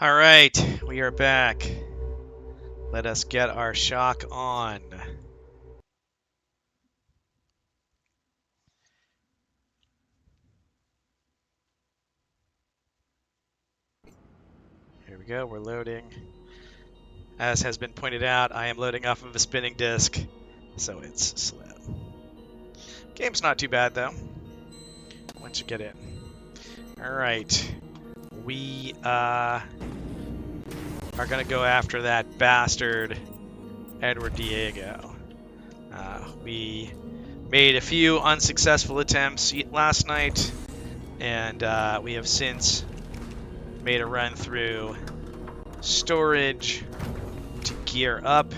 All right, we are back. Let us get our shock on. Here we go, we're loading. As has been pointed out, I am loading off of a spinning disc, so it's slow. Game's not too bad, though, once you get in. All right, we are going to go after that bastard Edward Diego. We made a few unsuccessful attempts last night, and we have since made a run through storage to gear up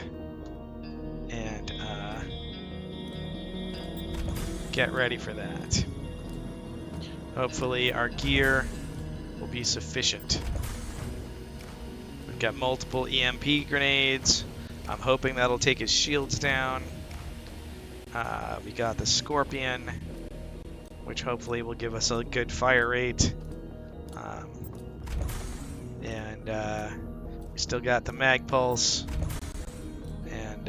and get ready for that. Hopefully our gear will be sufficient. We've got multiple EMP grenades. I'm hoping that'll take his shields down. We got the Scorpion, which hopefully will give us a good fire rate. And we still got the mag pulse, and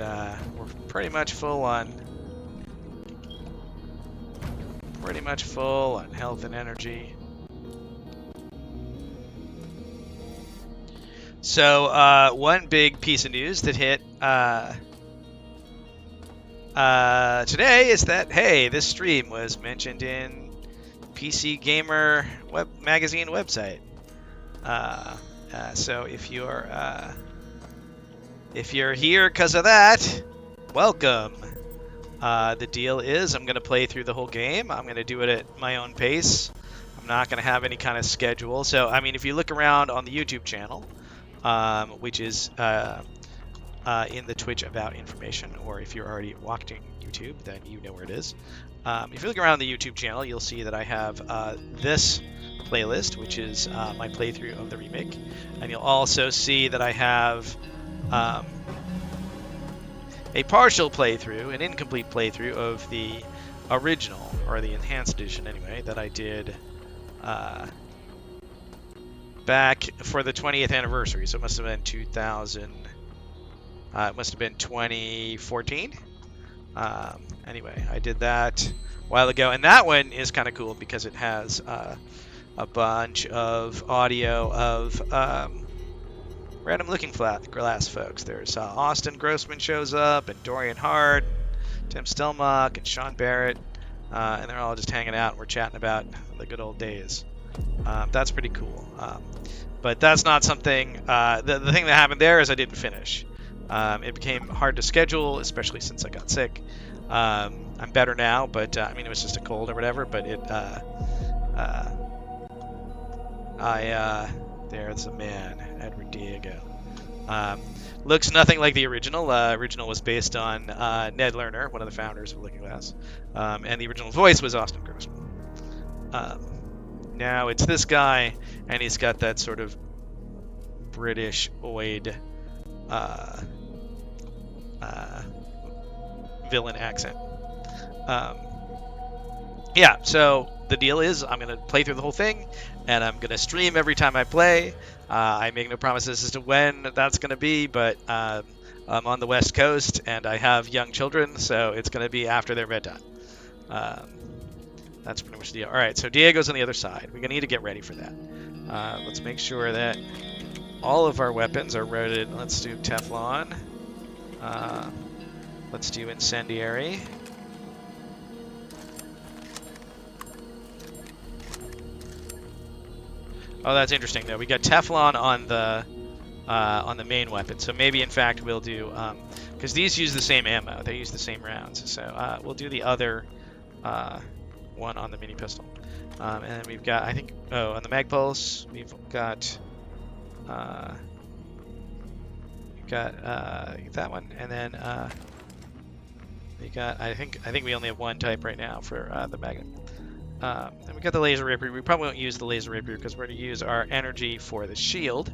we're pretty much full on health and energy. So one big piece of news that hit today is that, hey, this stream was mentioned in PC Gamer magazine website. So if you're here because of that, welcome. The deal is I'm going to play through the whole game. I'm going to do it at my own pace. I'm not going to have any kind of schedule. So, I mean, if you look around on the YouTube channel, which is in the Twitch About information, or if you're already watching YouTube, then you know where it is. If you look around the YouTube channel, you'll see that I have this playlist, which is my playthrough of the remake, and you'll also see that I have a partial playthrough, an incomplete playthrough of the original, or the enhanced edition anyway, that I did back for the 20th anniversary. So it must have been 2000. It must have been 2014. Anyway, I did that a while ago, and that one is kind of cool because it has a bunch of audio of random Looking Glass folks. There's Austin Grossman shows up, and Dorian Hart, Tim Stelmach, and Sean Barrett, and they're all just hanging out, and we're chatting about the good old days. That's pretty cool. But that's not something... the thing that happened there is I didn't finish. It became hard to schedule, especially since I got sick. I'm better now, but I mean, it was just a cold or whatever, but it... there's a man, Edward Diego. Looks nothing like the original. Original was based on Ned Lerner, one of the founders of Looking Glass, and the original voice was Austin Grossman. Now it's this guy, and he's got that sort of British-oid villain accent. Yeah, so the deal is I'm going to play through the whole thing, and I'm going to stream every time I play. I make no promises as to when that's going to be, but I'm on the West Coast, and I have young children, so it's going to be after their bedtime. That's pretty much the deal. All right, so Diego's on the other side. We're going to need to get ready for that. Let's make sure that all of our weapons are loaded. Let's do Teflon. Let's do Incendiary. Oh, that's interesting, though. We got Teflon on the main weapon, so maybe, in fact, we'll do... because these use the same ammo. They use the same rounds, so we'll do the other one on the mini pistol. And then we've got, I think... Oh, on the mag pulse, we've got... that one, and then we got... I think we only have one type right now for the magnet. And we got the laser rapier. We probably won't use the laser rapier because we're going to use our energy for the shield.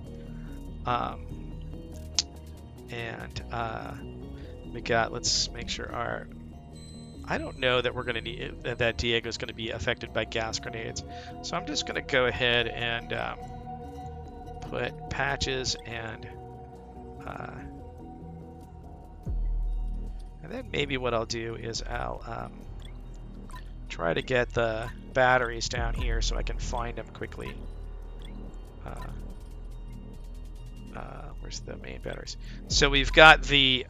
And we got, let's make sure our... I don't know that we're going to need that Diego's going to be affected by gas grenades. So I'm just going to go ahead and put patches and then maybe what I'll do is I'll try to get the batteries down here so I can find them quickly. Where's the main batteries? So we've got the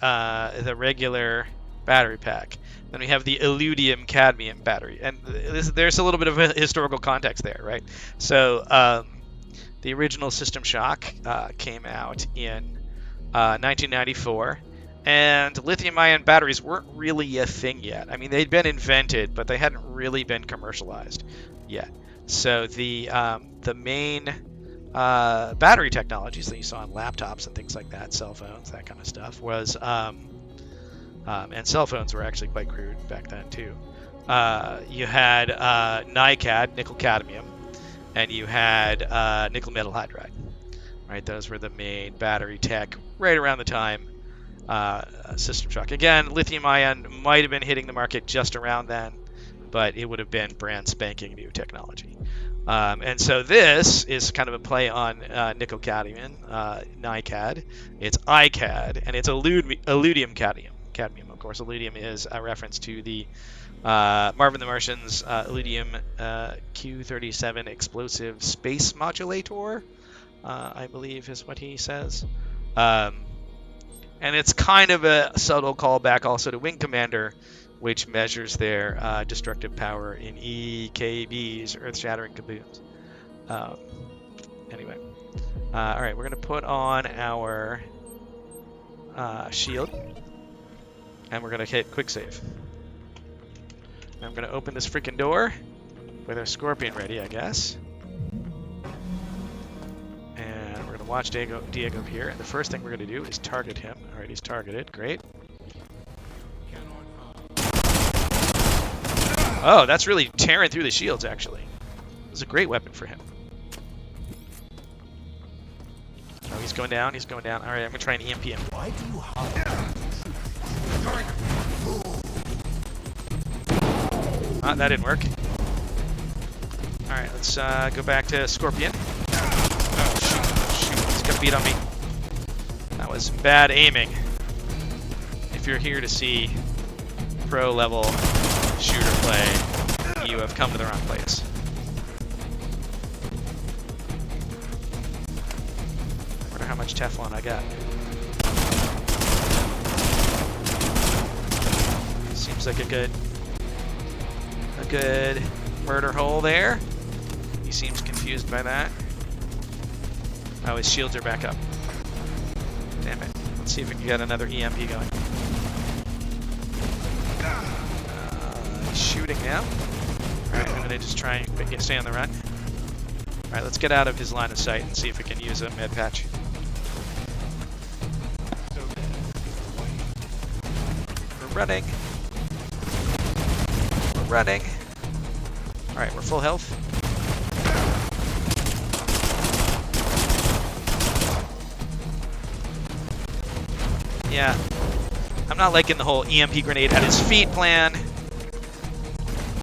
regular battery pack. Then we have the Illudium cadmium battery, and there's a little bit of a historical context there, right? So the original System Shock came out in 1994. And lithium-ion batteries weren't really a thing yet. I mean, they'd been invented, but they hadn't really been commercialized yet. So the main battery technologies that you saw on laptops and things like that, cell phones, that kind of stuff, was and cell phones were actually quite crude back then too. You had NiCad, nickel cadmium, and you had nickel metal hydride. Right, those were the main battery tech right around the time. System Shock. Again, lithium-ion might have been hitting the market just around then, but it would have been brand spanking new technology. And so this is kind of a play on nickel cadmium, NiCad. It's ICAD, and it's Illudium cadmium. Of course, Illudium is a reference to the Marvin the Martian's Illudium Q-37 explosive space modulator, I believe is what he says. And it's kind of a subtle callback also to Wing Commander, which measures their destructive power in EKBs, Earth-Shattering Kabooms. Anyway. All right, we're going to put on our shield. And we're going to hit quick save. And I'm going to open this freaking door with our Scorpion ready, I guess. And we're going to watch Diego here. And the first thing we're going to do is target him. All right, he's targeted. Great. Oh, that's really tearing through the shields, actually. This is a great weapon for him. Oh, he's going down. He's going down. All right, I'm going to try and EMP him. Why do you that didn't work. All right, let's go back to Scorpion. Oh, shoot. He's got a beat on me. That was bad aiming. If you're here to see pro-level shooter play, you have come to the wrong place. I wonder how much Teflon I got. Seems like a good murder hole there. He seems confused by that. Oh, his shields are back up. Damn it. Let's see if we can get another EMP going. He's shooting now. Alright, I'm going to just try and stay on the run. Alright, let's get out of his line of sight and see if we can use a med patch. We're running. We're running. Alright, we're full health. Yeah. I'm not liking the whole EMP grenade at his feet plan.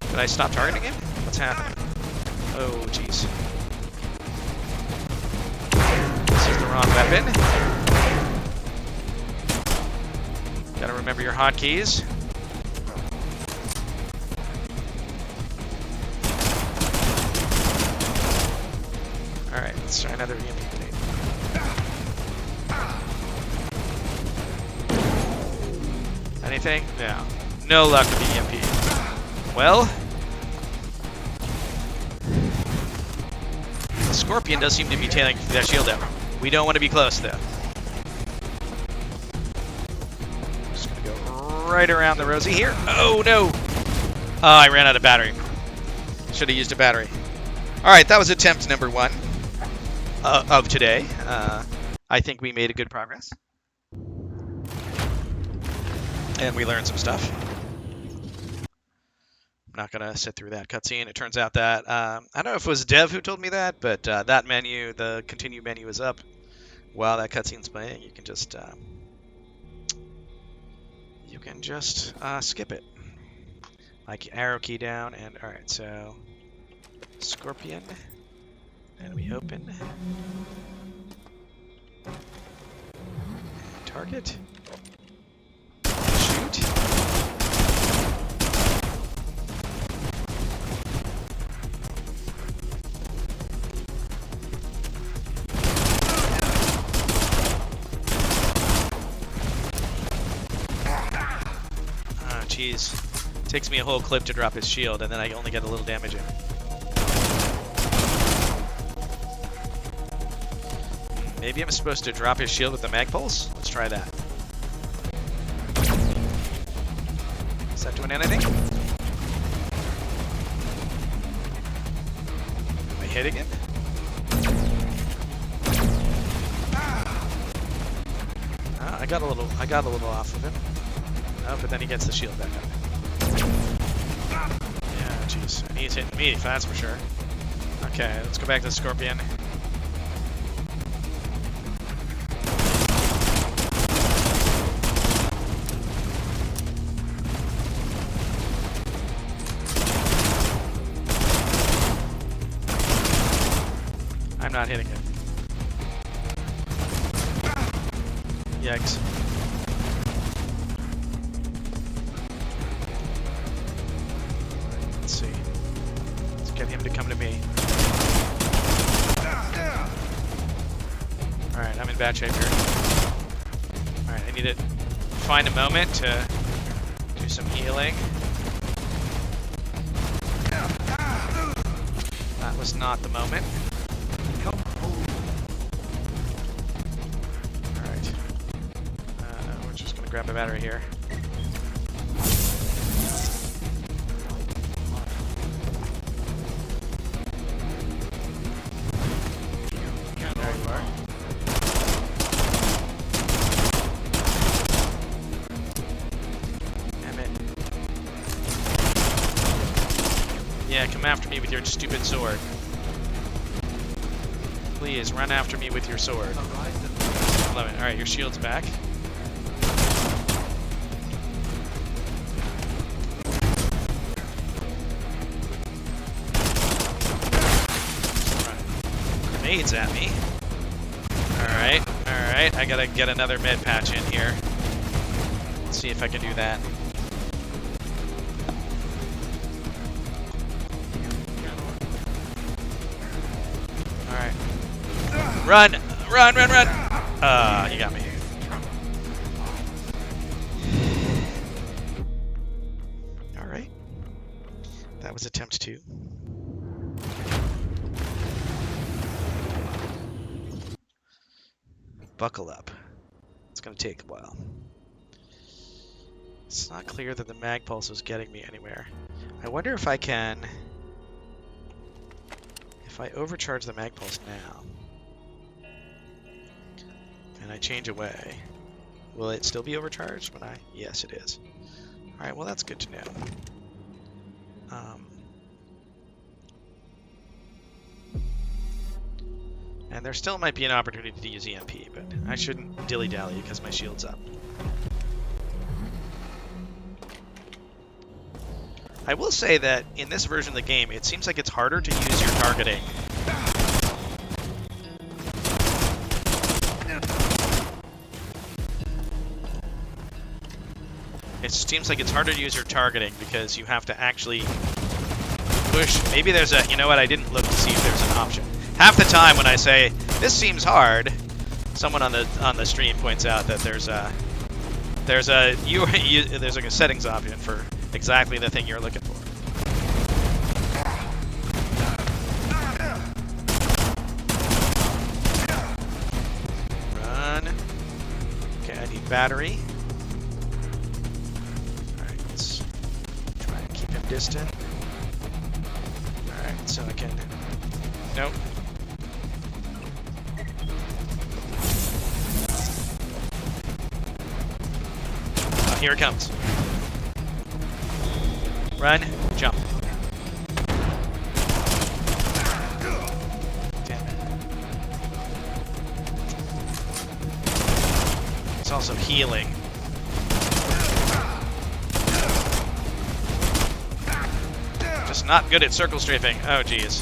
Did I stop targeting him? What's happening? Oh, jeez. This is the wrong weapon. Gotta remember your hotkeys. Alright, let's try another EMP grenade. Anything? No. No luck with the EMP. Well, the Scorpion does seem to be tailing that shield out. We don't want to be close, though. Just gonna go right around the Rosie here. Oh, no! Oh, I ran out of battery. Should have used a battery. Alright, that was attempt number 1 of today. I think we made a good progress. And we learned some stuff. I'm not going to sit through that cutscene. It turns out that, I don't know if it was Dev who told me that, but that menu, the continue menu is up while that cutscene's playing. You can just skip it. Like arrow key down and, alright, so Scorpion. And we open. Target. Shoot. Ah, jeez. Takes me a whole clip to drop his shield, and then I only get a little damage in. Maybe I'm supposed to drop his shield with the mag pulse? Let's try that. Is that doing anything? Am I hitting him? Ah, I got a little off of him. Oh, but then he gets the shield back up. Yeah, jeez. And he's hitting me, that's for sure. Okay, let's go back to the Scorpion. I'm not hitting him. Yikes. Let's see. Let's get him to come to me. Alright, I'm in bad shape here. Alright, I need to find a moment to do some healing. That was not the moment. Alright. We're just gonna grab a battery here. There you are. Damn it. Yeah, come after me with your stupid sword. Please, run after me with your sword. Love it. Alright, your shield's back. Grenades at me. Alright, alright. I gotta get another med patch in here. Let's see if I can do that. Alright. Run! Run, run, run! You got me. Alright. That was attempt 2. Buckle up. It's gonna take a while. It's not clear that the mag pulse was getting me anywhere. I wonder if I can... If I overcharge the mag pulse now, and I change away, will it still be overcharged when I... Yes, it is. Alright, well that's good to know. And there still might be an opportunity to use EMP, but I shouldn't dilly-dally because my shield's up. I will say that in this version of the game, it seems like it's harder to use your targeting. It seems like it's harder to use your targeting because you have to actually push. Maybe there's a, you know what, I didn't look to see if there's an option. Half the time when I say, this seems hard, someone on the stream points out that there's like a settings option for exactly the thing you're looking for. Run. Okay, I need battery. Alright, let's try and keep him distant. Alright, so I can... Nope. Oh, here it comes. Run, jump. Damn it. It's also healing. Just not good at circle strafing. Oh, geez.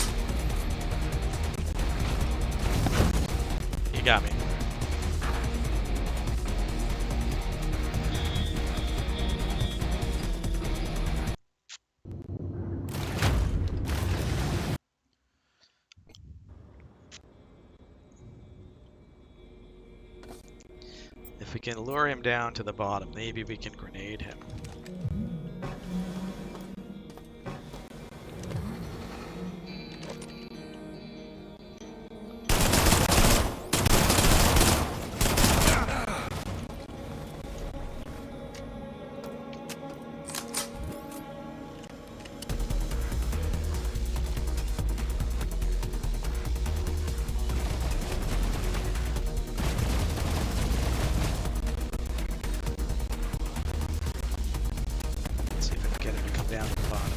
You got me. If we can lure him down to the bottom, maybe we can grenade him. Down to the bottom.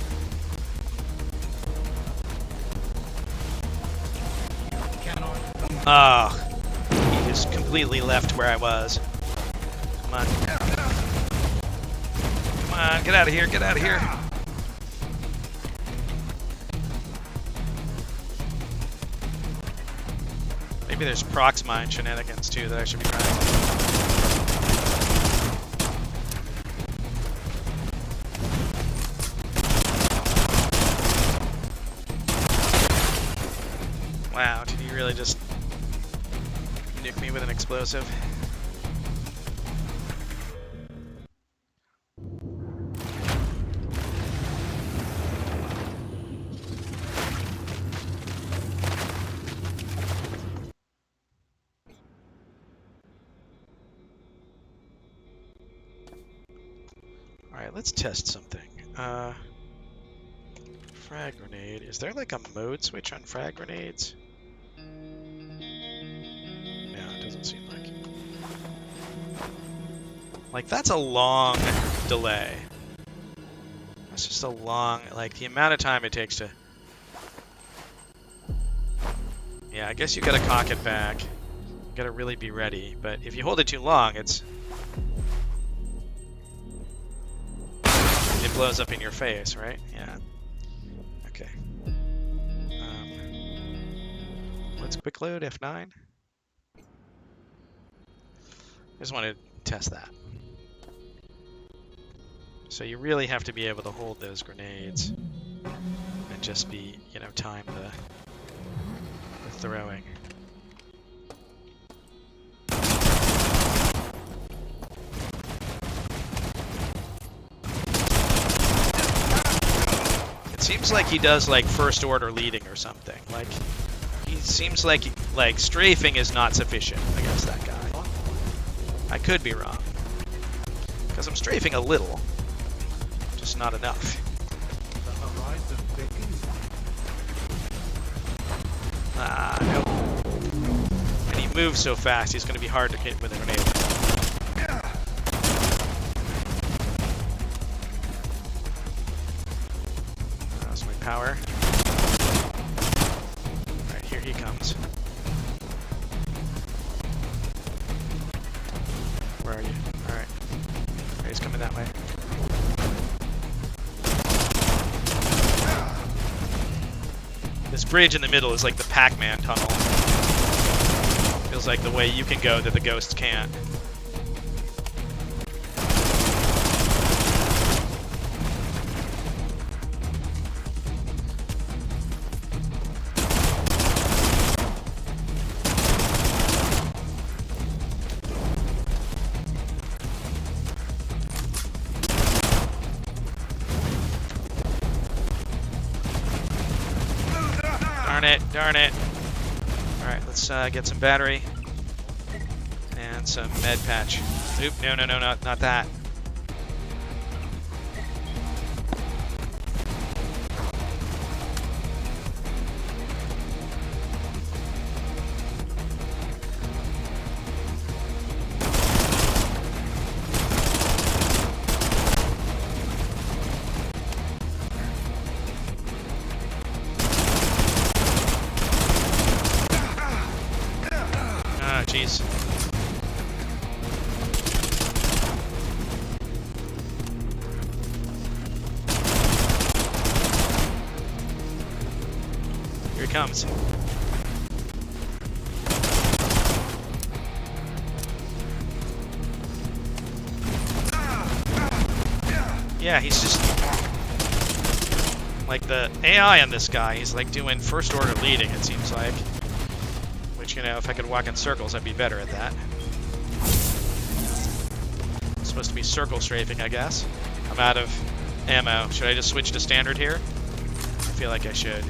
Oh, he just completely left where I was. Come on. Come on, get out of here, get out of here. Maybe there's prox mine shenanigans too that I should be trying. Wow, did he really just nuke me with an explosive? Alright, let's test something. Frag grenade. Is there like a mode switch on frag grenades? Doesn't seem like. Like, that's a long delay. That's just a long, like, the amount of time it takes to. Yeah, I guess you gotta cock it back. You gotta really be ready, but if you hold it too long, it blows up in your face, right? Yeah. Okay. Let's quick load F9. I just want to test that. So you really have to be able to hold those grenades and just be, you know, time the throwing. It seems like he does like first order leading or something. Like he seems like strafing is not sufficient against that guy. I could be wrong. Because I'm strafing a little. Just not enough. Ah, nope. And he moves so fast, he's going to be hard to hit with a grenade. That's my power. Alright, here he comes. Where are you? Alright. He's coming that way. This bridge in the middle is like the Pac-Man tunnel. Feels like the way you can go that the ghosts can't. Darn it. Alright, let's get some battery. And some med patch. Oop, no, not that. Jeez. Here he comes. Yeah, he's just like the AI on this guy. He's like doing first order leading, it seems like. Which, you know, if I could walk in circles, I'd be better at that. supposed to be circle strafing, I guess. I'm out of ammo. Should I just switch to standard here? I feel like I should.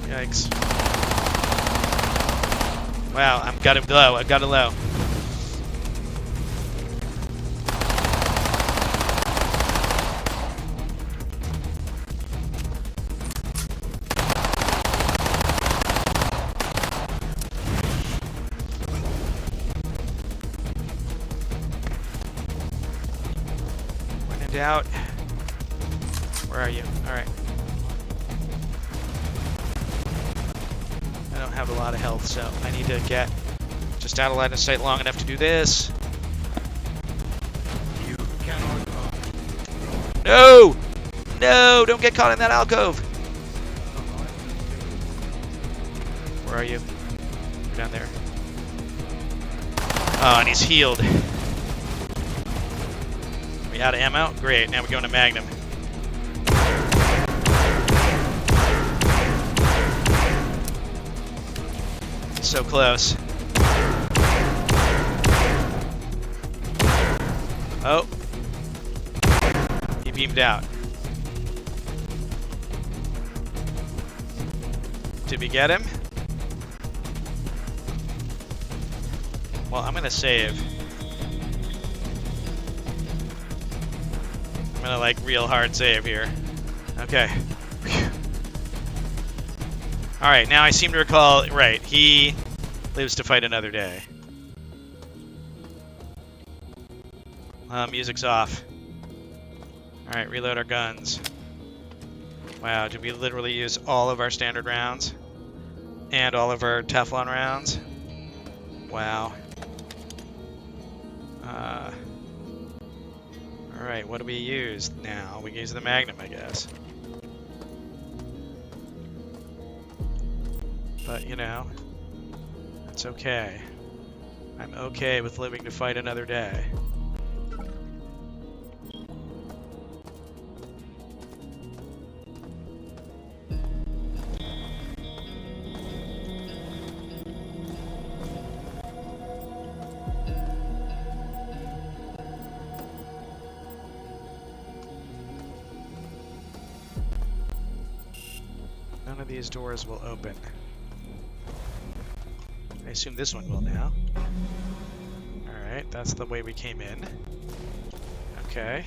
Yikes. Wow, I've got it low. I've got it low. When in doubt. Where are you? Alright. I don't have a lot of health, so I need to get just out of line of sight long enough to do this. You cannot. No! No! Don't get caught in that alcove! Where are you? You're down there. Oh, and he's healed. Are we out of ammo? Great, now we're going to Magnum. So close. Oh. He beamed out. Did we get him? Well, I'm gonna save. I'm gonna like real hard save here. Okay. Alright, now I seem to recall, right, he lives to fight another day. Music's off. Alright, reload our guns. Wow, did we literally use all of our standard rounds? And all of our Teflon rounds? Wow. Alright, what do we use now? We use the Magnum, I guess. But, you know, that's okay. I'm okay with living to fight another day. None of these doors will open. I assume this one will now. Alright, that's the way we came in. Okay.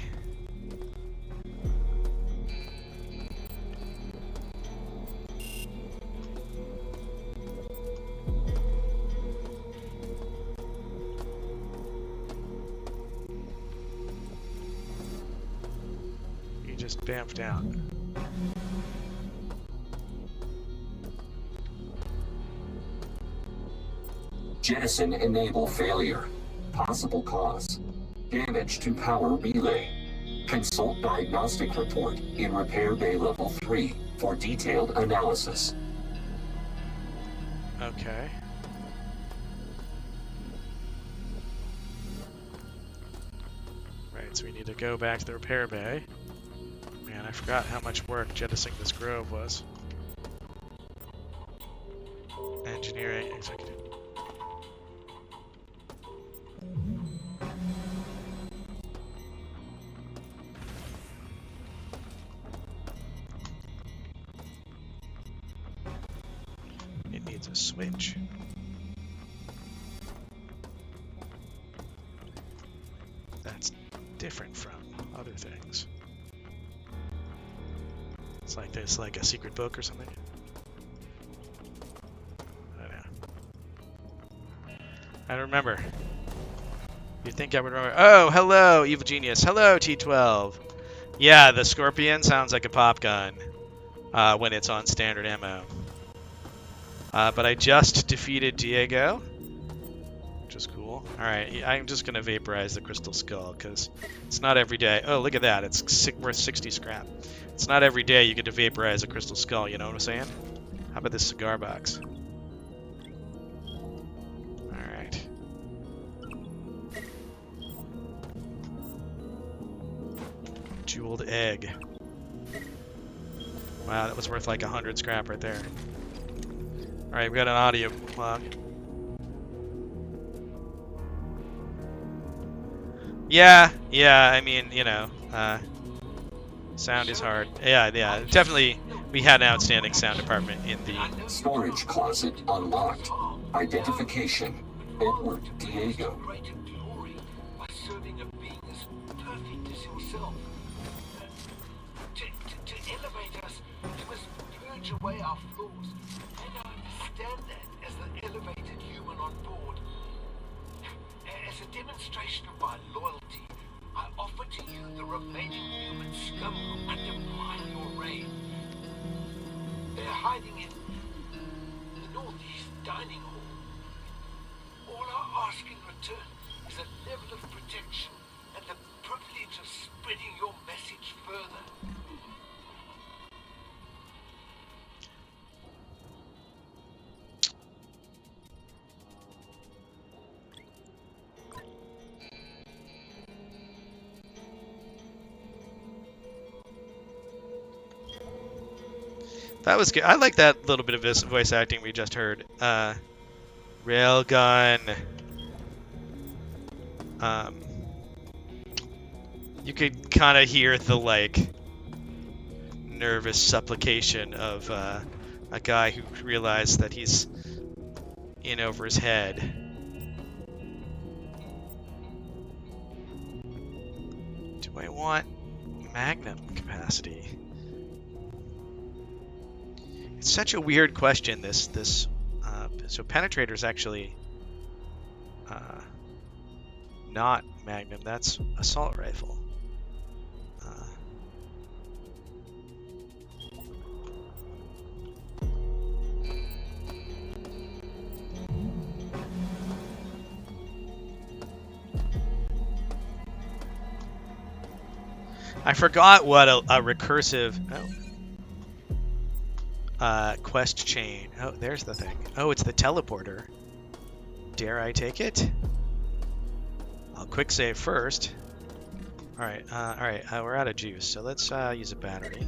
You just bamfed out. Jettison enable failure. Possible cause: damage to power relay. Consult diagnostic report in repair bay level 3 for detailed analysis. Okay. Right, so we need to go back to the repair bay. Man, I forgot how much work jettisoning this grove was. Engineering executive. It needs a switch. That's different from other things. It's like there's like a secret book or something. I don't know. I don't remember. You'd think I would remember. Oh, hello, Evil Genius. Hello, T12. Yeah, the Scorpion sounds like a pop gun when it's on standard ammo. But I just defeated Diego, which is cool. Alright, I'm just going to vaporize the Crystal Skull, because it's not every day. Oh, look at that. It's worth 60 scrap. It's not every day you get to vaporize a Crystal Skull, you know what I'm saying? How about this cigar box? Alright. Jeweled egg. Wow, that was worth like 100 scrap right there. Alright, we got an audio log. Yeah, I mean, sound is hard. Yeah, definitely. We had an outstanding sound department in the... Storage closet unlocked. Identification: Edward Diego. By serving a being as perfect as yourself. To elevate us, you must purge away our flaws. And I understand that as the elevated human on board. As a demonstration of my loyalty, I offer to you the remaining human scum who undermine your reign. They're hiding in the northeast dining hall. All I ask in return is a level of protection and the privilege of spreading your message further. That was good. I like that little bit of voice acting we just heard. Railgun. You could kind of hear the, like, nervous supplication of a guy who realized that he's in over his head. Do I want Magnum capacity? It's such a weird question. So Penetrator is actually not Magnum. That's assault rifle. I forgot what a recursive quest chain. Oh, there's the thing. Oh, it's the teleporter. Dare I take it? I'll quick save first. All right, we're out of juice, so let's use a battery.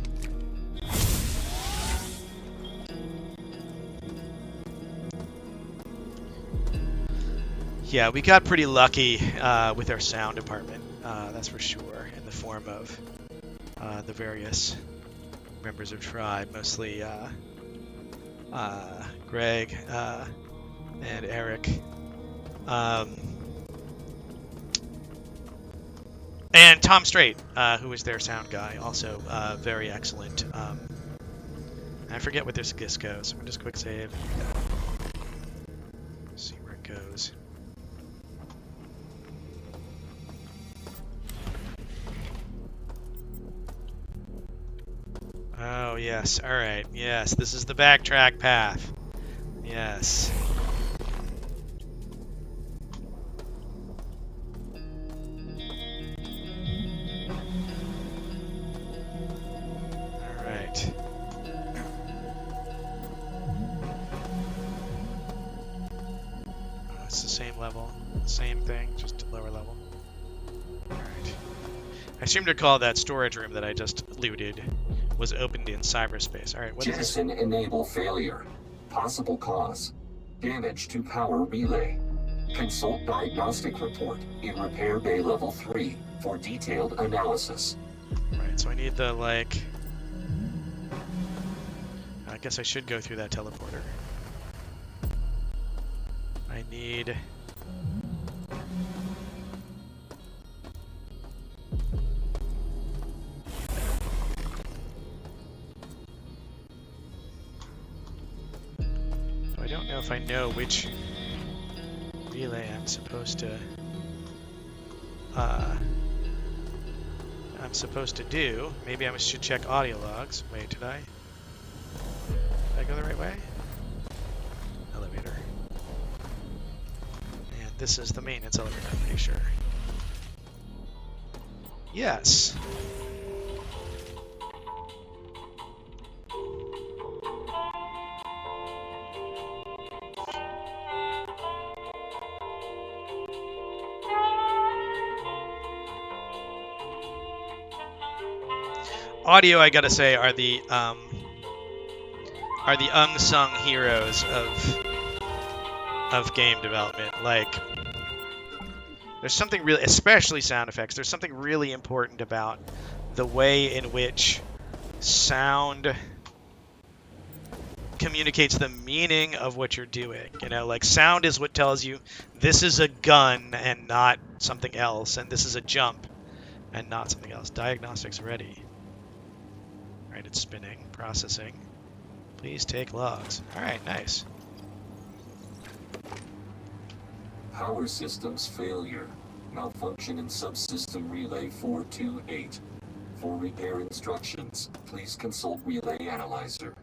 Yeah, we got pretty lucky with our sound department, that's for sure, in the form of the various members of Tribe, mostly Greg and Eric. And Tom Strait, who was their sound guy, also very excellent. I forget what this goes. We'll just quick save. See where it goes. Oh, yes. All right. Yes, this is the backtrack path. Yes. All right. Oh, it's the same level. Same thing, just lower level. All right. I seem to recall that storage room that I just looted was opened in cyberspace. All right, what is this? Jettison enable failure. Possible cause: damage to power relay. Consult diagnostic report in repair bay level 3 for detailed analysis. Right, so I need the, like... I guess I should go through that teleporter. I need... I don't know if I know which relay I'm supposed to do. Maybe I should check audio logs. Wait, did I go the right way? Elevator. And this is the maintenance elevator, I'm pretty sure. Yes. Audio, I gotta say, are the unsung heroes of game development. Like, there's something really, especially sound effects, there's something really important about the way in which sound communicates the meaning of what you're doing. You know, like sound is what tells you this is a gun and not something else, and this is a jump and not something else. Diagnostics ready. All right, it's spinning, processing. Please take logs. All right, nice. Power systems failure. Malfunction in subsystem relay 428. For repair instructions, please consult relay analyzer.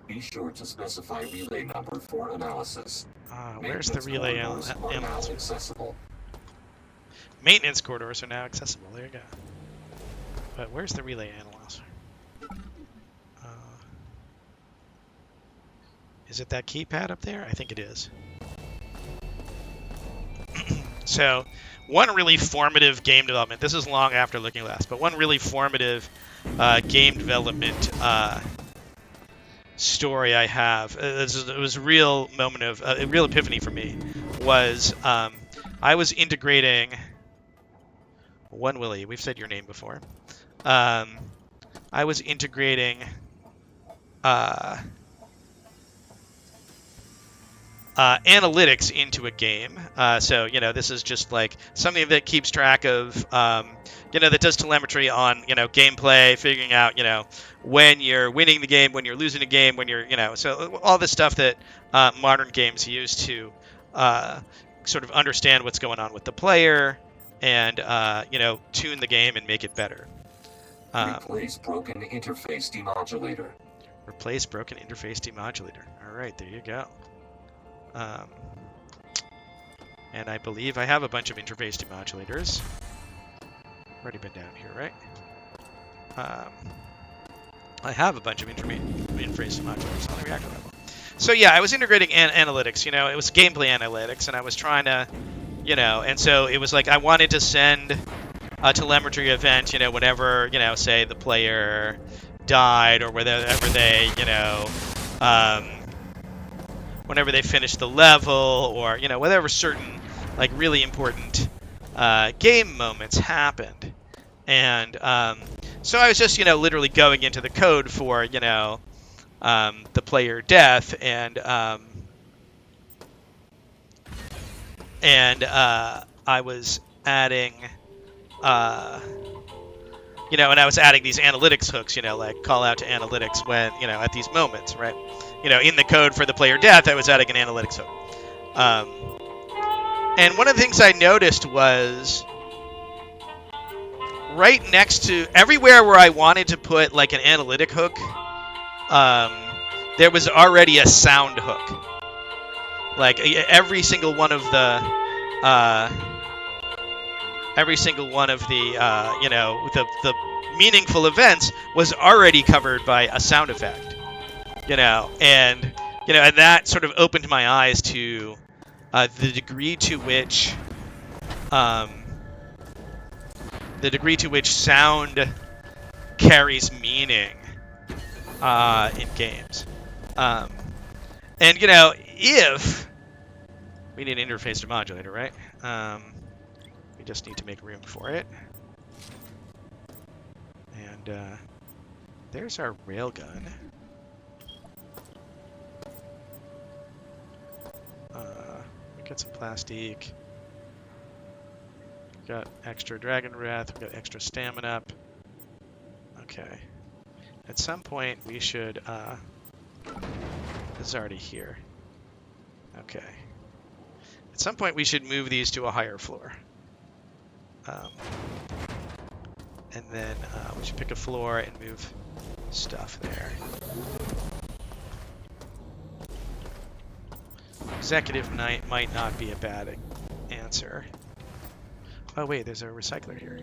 Be sure to specify relay number for analysis. Where's the relay corridors are now analyzer? accessible. Maintenance corridors are now accessible. There you go. But where's the relay analyzer? Is it that keypad up there? I think it is. So, one really formative game development. This is long after Looking Glass, but one really formative game development story I have. It was a real moment of a real epiphany for me. Was I was integrating One Willie. We've said your name before. I was integrating analytics into a game. So, you know, this is just like something that keeps track of, you know, that does telemetry on, you know, gameplay, figuring out, you know, when you're winning the game, when you're losing a game, when you're, you know, so all this stuff that modern games use to sort of understand what's going on with the player and, you know, tune the game and make it better. Replace broken interface demodulator. Replace broken interface demodulator. All right, there you go. And I believe I have a bunch of interface demodulators. Already been down here, right? I have a bunch of interface demodulators on the reactor level. So yeah, I was integrating analytics. You know, it was gameplay analytics, and I was trying to, you know, and so it was like I wanted to send a telemetry event, you know, whenever, you know, say the player died or whenever they, you know, whenever they finished the level, or, you know, whatever certain, like, really important game moments happened. And so I was just, you know, literally going into the code for, you know, the player death, and I was adding, you know, and I was adding these analytics hooks, you know, like call out to analytics when, you know, at these moments, right? You know, in the code for the player death, I was adding an analytics hook. And one of the things I noticed was right next to everywhere where I wanted to put like an analytic hook, there was already a sound hook. Like every single one of the, you know, the meaningful events was already covered by a sound effect. You know, and that sort of opened my eyes to the degree to which sound carries meaning in games. And you know, if we need an interface demodulator, right? We just need to make room for it. And there's our railgun. We got some plastic. We got extra dragon breath. We got extra stamina up. Okay. At some point we should. This is already here. Okay. At some point we should move these to a higher floor. And then we should pick a floor and move stuff there. Executive night might not be a bad answer. Oh wait, there's a recycler here.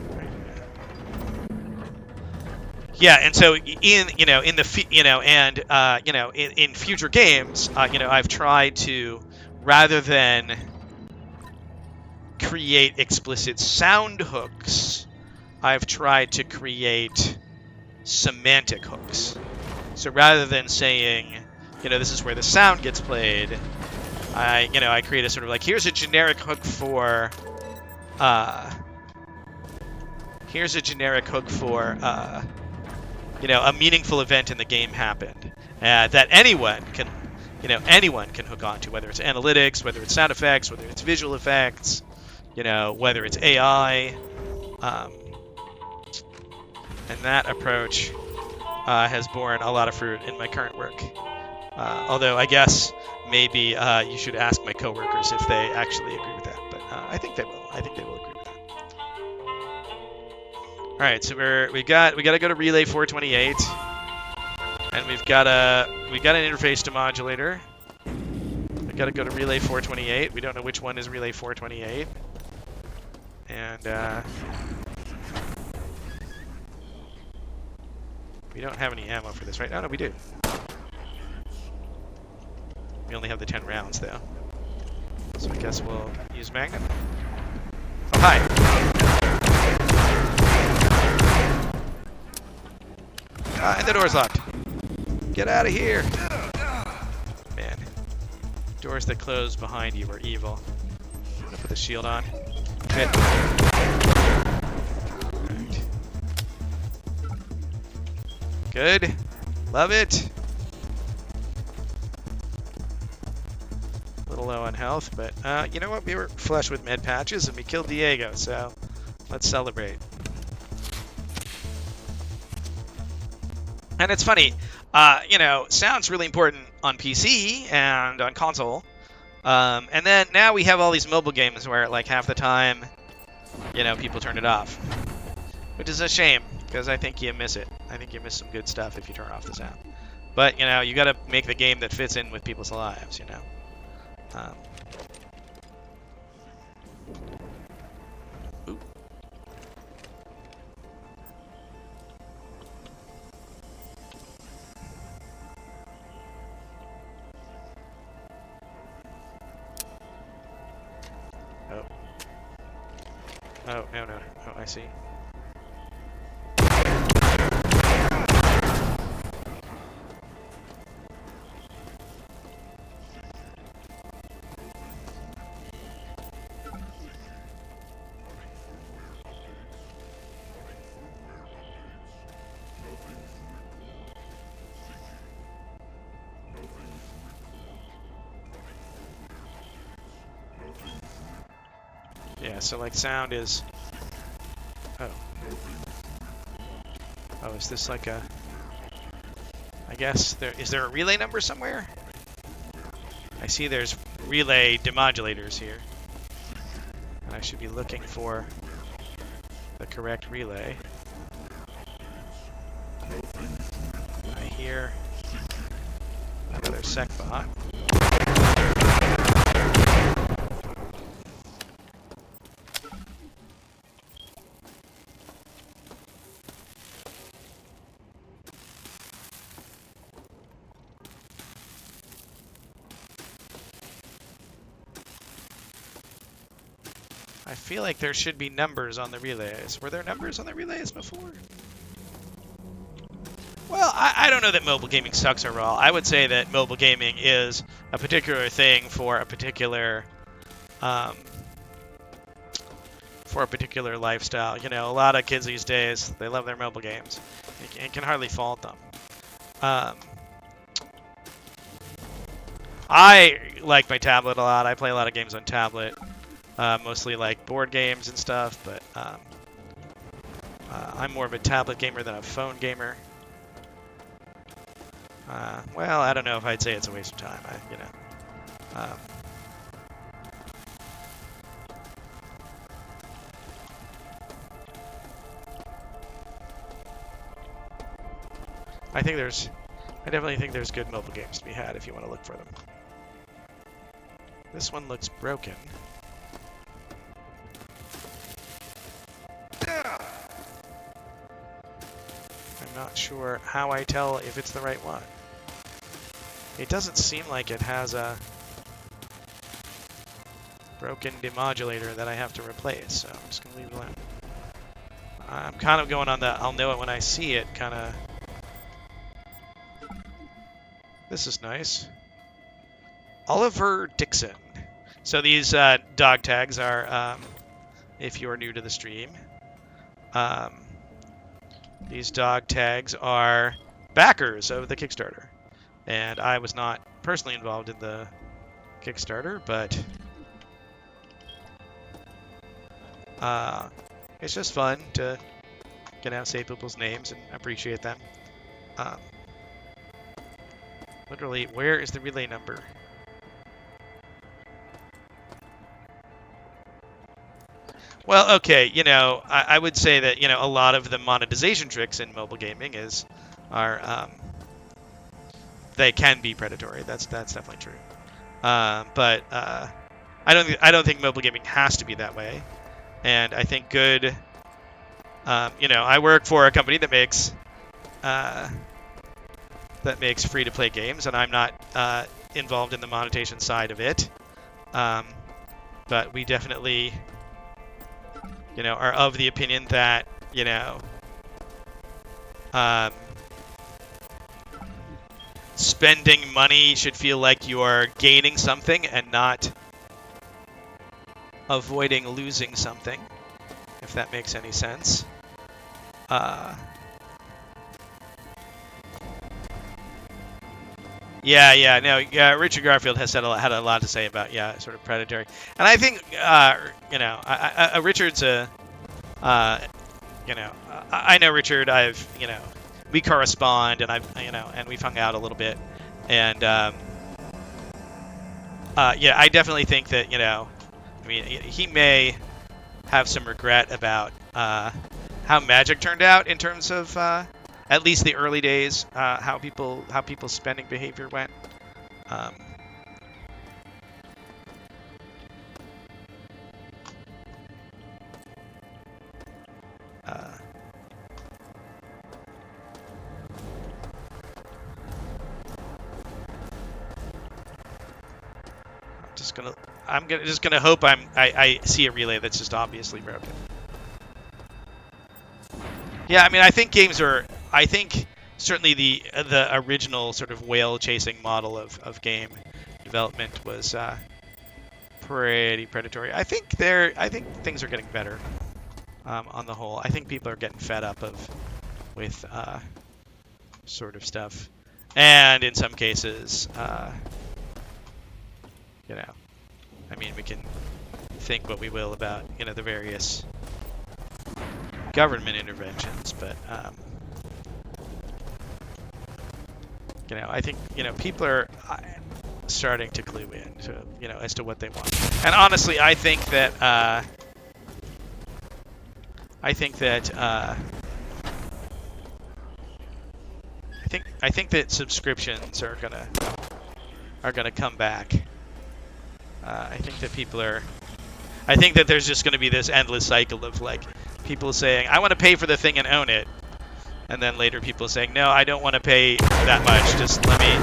Right. Yeah, and so in future games, you know, I've tried to, rather than create explicit sound hooks, I've tried to create semantic hooks. So rather than saying, you know, this is where the sound gets played, I create a sort of like, here's a generic hook for here's a generic hook for, a meaningful event in the game happened that anyone can hook onto, whether it's analytics, whether it's sound effects, whether it's visual effects, whether it's AI. And that approach has borne a lot of fruit in my current work. Although I guess maybe you should ask my coworkers if they actually agree with that. But I think they will. I think they will agree with that. All right, so we got to go to relay 428, and we've got an interface demodulator. We got to go to relay 428. We don't know which one is relay 428, and we don't have any ammo for this, right? Oh, no, we do. We only have the 10 rounds, though. So I guess we'll use magnet. Oh, hi. And the door's locked. Get out of here. Man. Doors that close behind you are evil. I'm gonna put the shield on. Good. Right. Good. Love it. A little low on health, but you know what? We were flush with med patches and we killed Diego, so let's celebrate. And it's funny, sound's really important on PC and on console. And then now we have all these mobile games where like half the time, people turn it off. Which is a shame, because I think you miss it. I think you miss some good stuff if you turn off the sound. But, you gotta make the game that fits in with people's lives, Ooh. Oh, no. Oh, I see. Yeah, so like sound is... Oh, is this like a... I guess is there a relay number somewhere? I see there's relay demodulators here. And I should be looking for the correct relay. I hear another sec bot. I feel like there should be numbers on the relays. Were there numbers on the relays before? Well, I don't know that mobile gaming sucks overall. I would say that mobile gaming is a particular thing for a particular lifestyle. A lot of kids these days, they love their mobile games. You can hardly fault them. I like my tablet a lot. I play a lot of games on tablet. Mostly like board games and stuff, but I'm more of a tablet gamer than a phone gamer. Well, I don't know if I'd say it's a waste of time. I definitely think there's good mobile games to be had if you want to look for them. This one looks broken. I'm not sure how I tell if it's the right one. It doesn't seem like it has a broken demodulator that I have to replace, so I'm just going to leave it alone. I'm kind of going on the I'll know it when I see it kind of... This is nice. Oliver Dixon. So these dog tags are if you are new to the stream. These dog tags are backers of the Kickstarter. And I was not personally involved in the Kickstarter, but it's just fun to get out, say people's names and appreciate them. Literally, where is the relay number? Well, okay, I would say that, a lot of the monetization tricks in mobile gaming are they can be predatory. That's definitely true. But I don't think mobile gaming has to be that way. And I think good. I work for a company that makes free-to-play games, and I'm not involved in the monetization side of it. But we definitely, are of the opinion that, spending money should feel like you are gaining something and not avoiding losing something, if that makes any sense. Richard Garfield has had a lot to say about sort of predatory, and I think Richard's I know Richard. We correspond, and and we've hung out a little bit, and I definitely think that he may have some regret about how Magic turned out in terms of at least the early days, how people's spending behavior went. I'm just gonna hope I see a relay that's just obviously broken. Yeah, I think games are. I think certainly the original sort of whale chasing model of game development was pretty predatory. I think things are getting better on the whole. I think people are getting fed up with sort of stuff, and in some cases, we can think what we will about the various government interventions, but I think people are starting to clue in to as to what they want. And honestly, I think that subscriptions are gonna come back. I think that people are. I think that there's just going to be this endless cycle of people saying, "I want to pay for the thing and own it," and then later people saying, "No, I don't want to pay that much. Just let me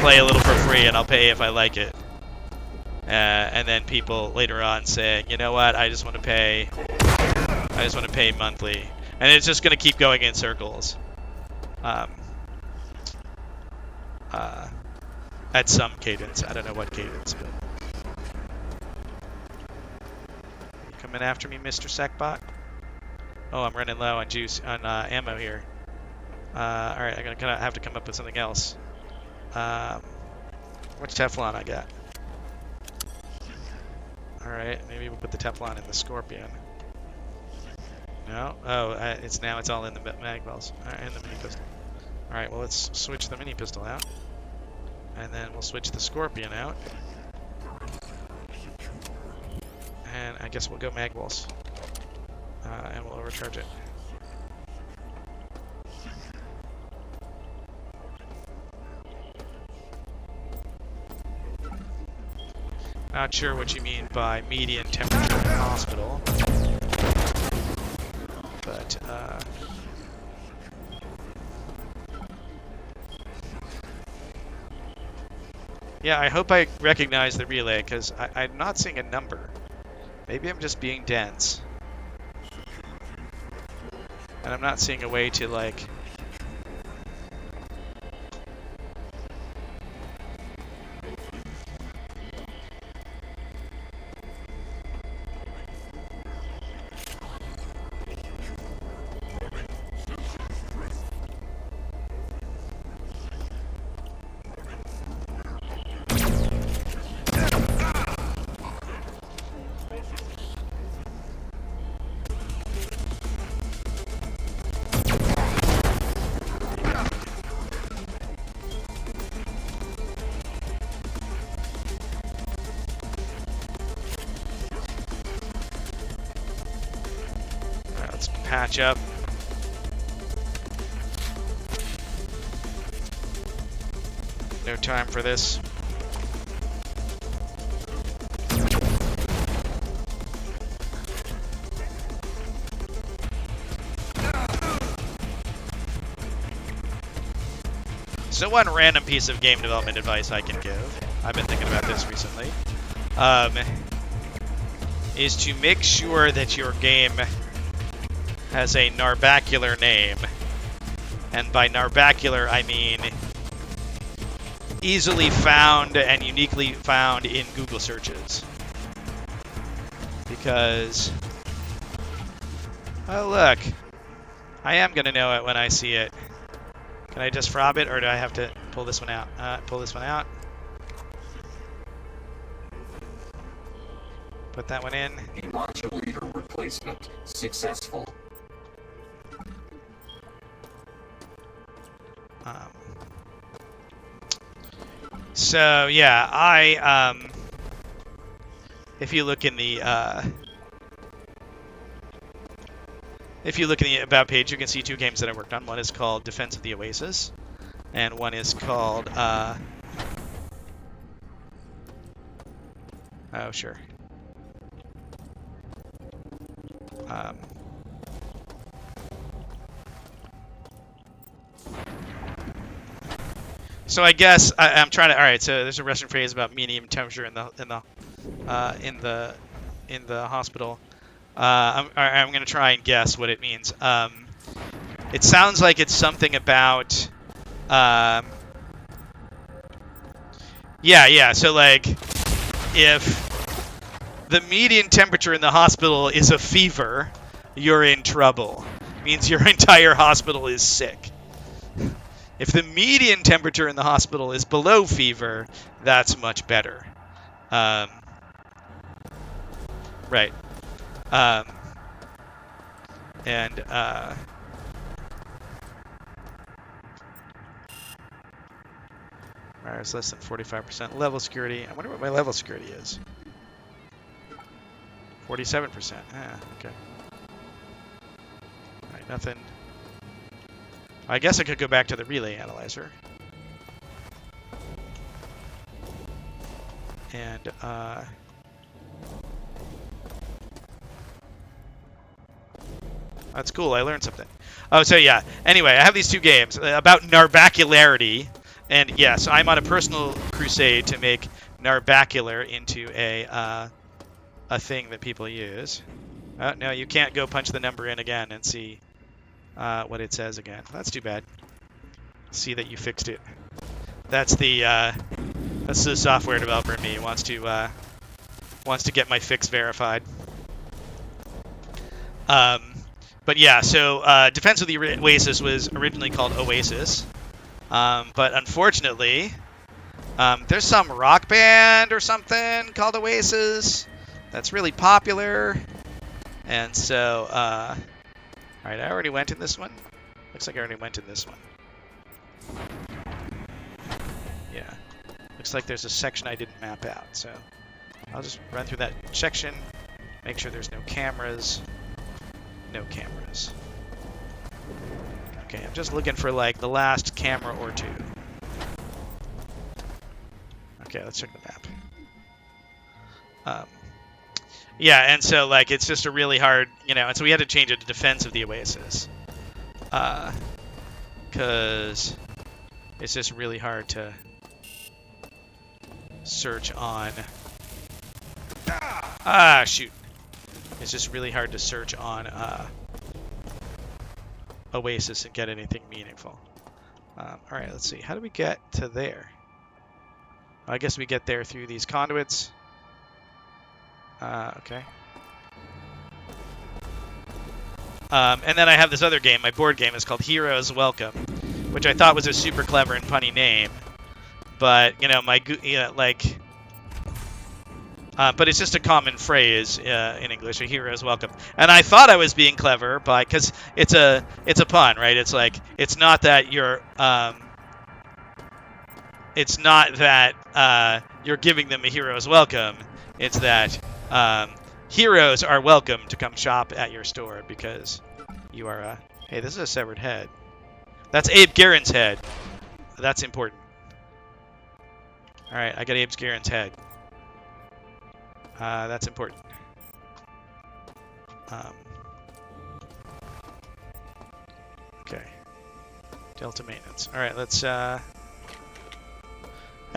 play a little for free, and I'll pay if I like it." And then people later on saying, "You know what? I just want to pay. I just want to pay monthly," and it's just going to keep going in circles. At some cadence, I don't know what cadence, but. Coming after me, Mr. Secbot? Oh, I'm running low on ammo here. Alright, I'm gonna have to come up with something else. Which Teflon I got? Alright, maybe we'll put the Teflon in the Scorpion. No? Oh, it's all in the mag wells. In the mini pistol. Alright, well let's switch the mini pistol out. And then we'll switch the Scorpion out. And I guess we'll go mag walls. And we'll overcharge it. Not sure what you mean by median temperature in the hospital. But, yeah, I hope I recognize the relay, because I'm not seeing a number. Maybe I'm just being dense. And I'm not seeing a way to, patch up. No time for this. So one random piece of game development advice I can give, I've been thinking about this recently, is to make sure that your game has a narbacular name. And by narbacular, I mean easily found and uniquely found in Google searches. Because, oh look, I am going to know it when I see it. Can I just fob it, or do I have to pull this one out? Pull this one out. Put that one in. The modulator replacement successful. So yeah, if you look in the about page, you can see two games that I worked on. One is called Defense of the Oasis, and one is called oh sure. So I guess I'm trying to. All right. So there's a Russian phrase about medium temperature in the hospital. I'm going to try and guess what it means. It sounds like it's something about. Yeah. So like, if the median temperature in the hospital is a fever, you're in trouble. It means your entire hospital is sick. If the median temperature in the hospital is below fever, that's much better. Right. Virus less than 45% level security. I wonder what my level security is. 47%. Ah, okay. Alright, nothing. I guess I could go back to the relay analyzer. And, that's cool, I learned something. Oh, so yeah. Anyway, I have these two games about narbacularity. And yes, I'm on a personal crusade to make narbacular into a thing that people use. Oh, no, you can't go punch the number in again and see what it says again. That's too bad. See that you fixed it. That's the software developer in me wants to get my fix verified. But yeah, so Defense of the Oasis was originally called Oasis, but unfortunately, there's some rock band or something called Oasis that's really popular, and so all right, I already went in this one. Looks like I already went in this one. Yeah. Looks like there's a section I didn't map out, so I'll just run through that section, make sure there's no cameras. No cameras. Okay, I'm just looking for, like, the last camera or two. Okay, let's check the map. Yeah, and so, like, it's just a really hard, and so we had to change it to Defense of the Oasis. Because it's just really hard to search on... Ah, shoot. It's just really hard to search on Oasis and get anything meaningful. All right, let's see. How do we get to there? I guess we get there through these conduits. Okay. And then I have this other game. My board game is called Heroes Welcome, which I thought was a super clever and punny name. But, but it's just a common phrase in English, a hero's welcome. And I thought I was being clever because it's a pun, right? It's like, it's not that you're giving them a hero's welcome. It's that heroes are welcome to come shop at your store because You are hey, this is a severed head. That's Abe Guerin's head. That's important. All right, I got Abe Guerin's head. That's important. Okay. Delta maintenance. All right, let's. And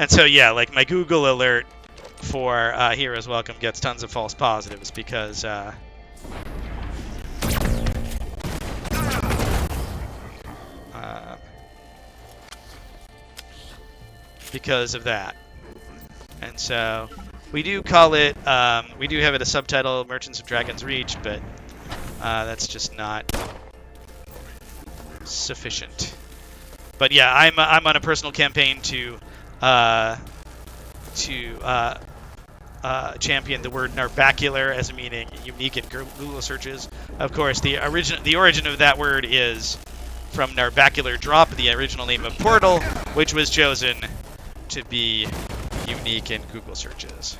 so yeah, like my Google alert for Heroes Welcome gets tons of false positives because. Because of that. And so we do call it, we do have it a subtitle, Merchants of Dragon's Reach, but that's just not sufficient. But yeah, I'm on a personal campaign to champion the word narbacular as a meaning unique in Google searches. Of course, the origin of that word is from narbacular drop, the original name of Portal, which was chosen to be unique in Google searches.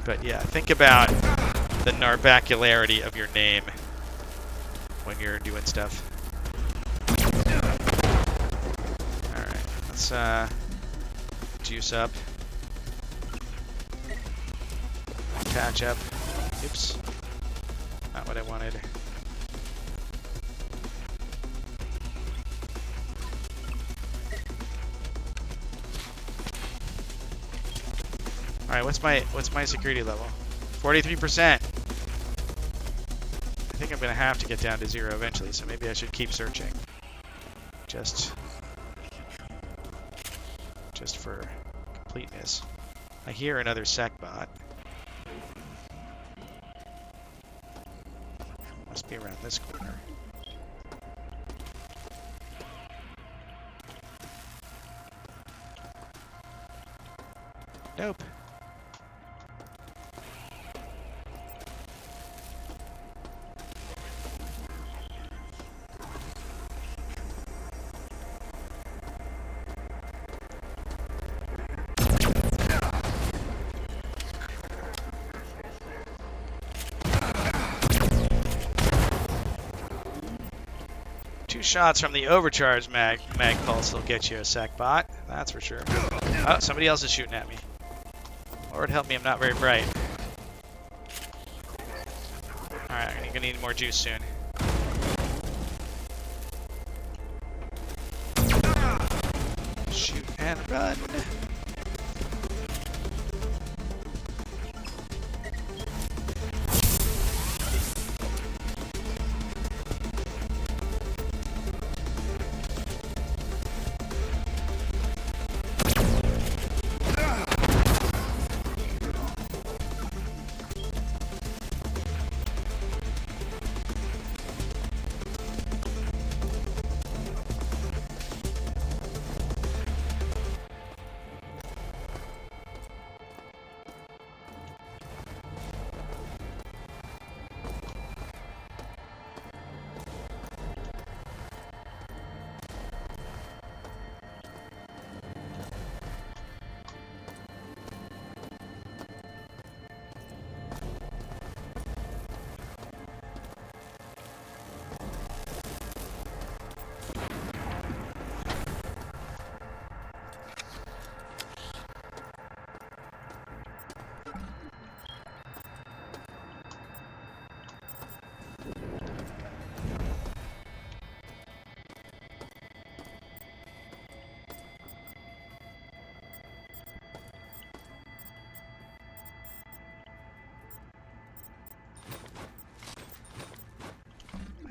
But yeah, think about the narbacularity of your name when you're doing stuff. Alright, let's juice up. Catch up. Oops. Not what I wanted. All right, what's my security level? 43%. I think I'm gonna have to get down to 0 eventually, so maybe I should keep searching. Just for completeness. I hear another SecBot. Must be around this corner. Nope. Shots from the overcharged mag pulse will get you a SecBot, that's for sure. Oh, somebody else is shooting at me. Lord help me, I'm not very bright. Alright, I'm gonna need more juice soon. Shoot and run.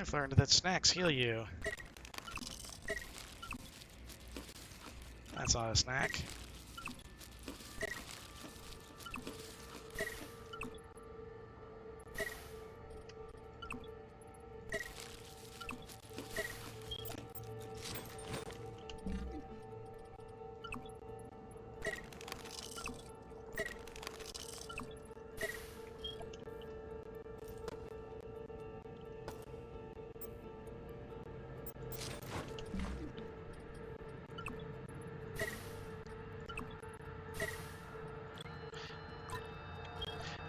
I've learned that snacks heal you. That's not a snack.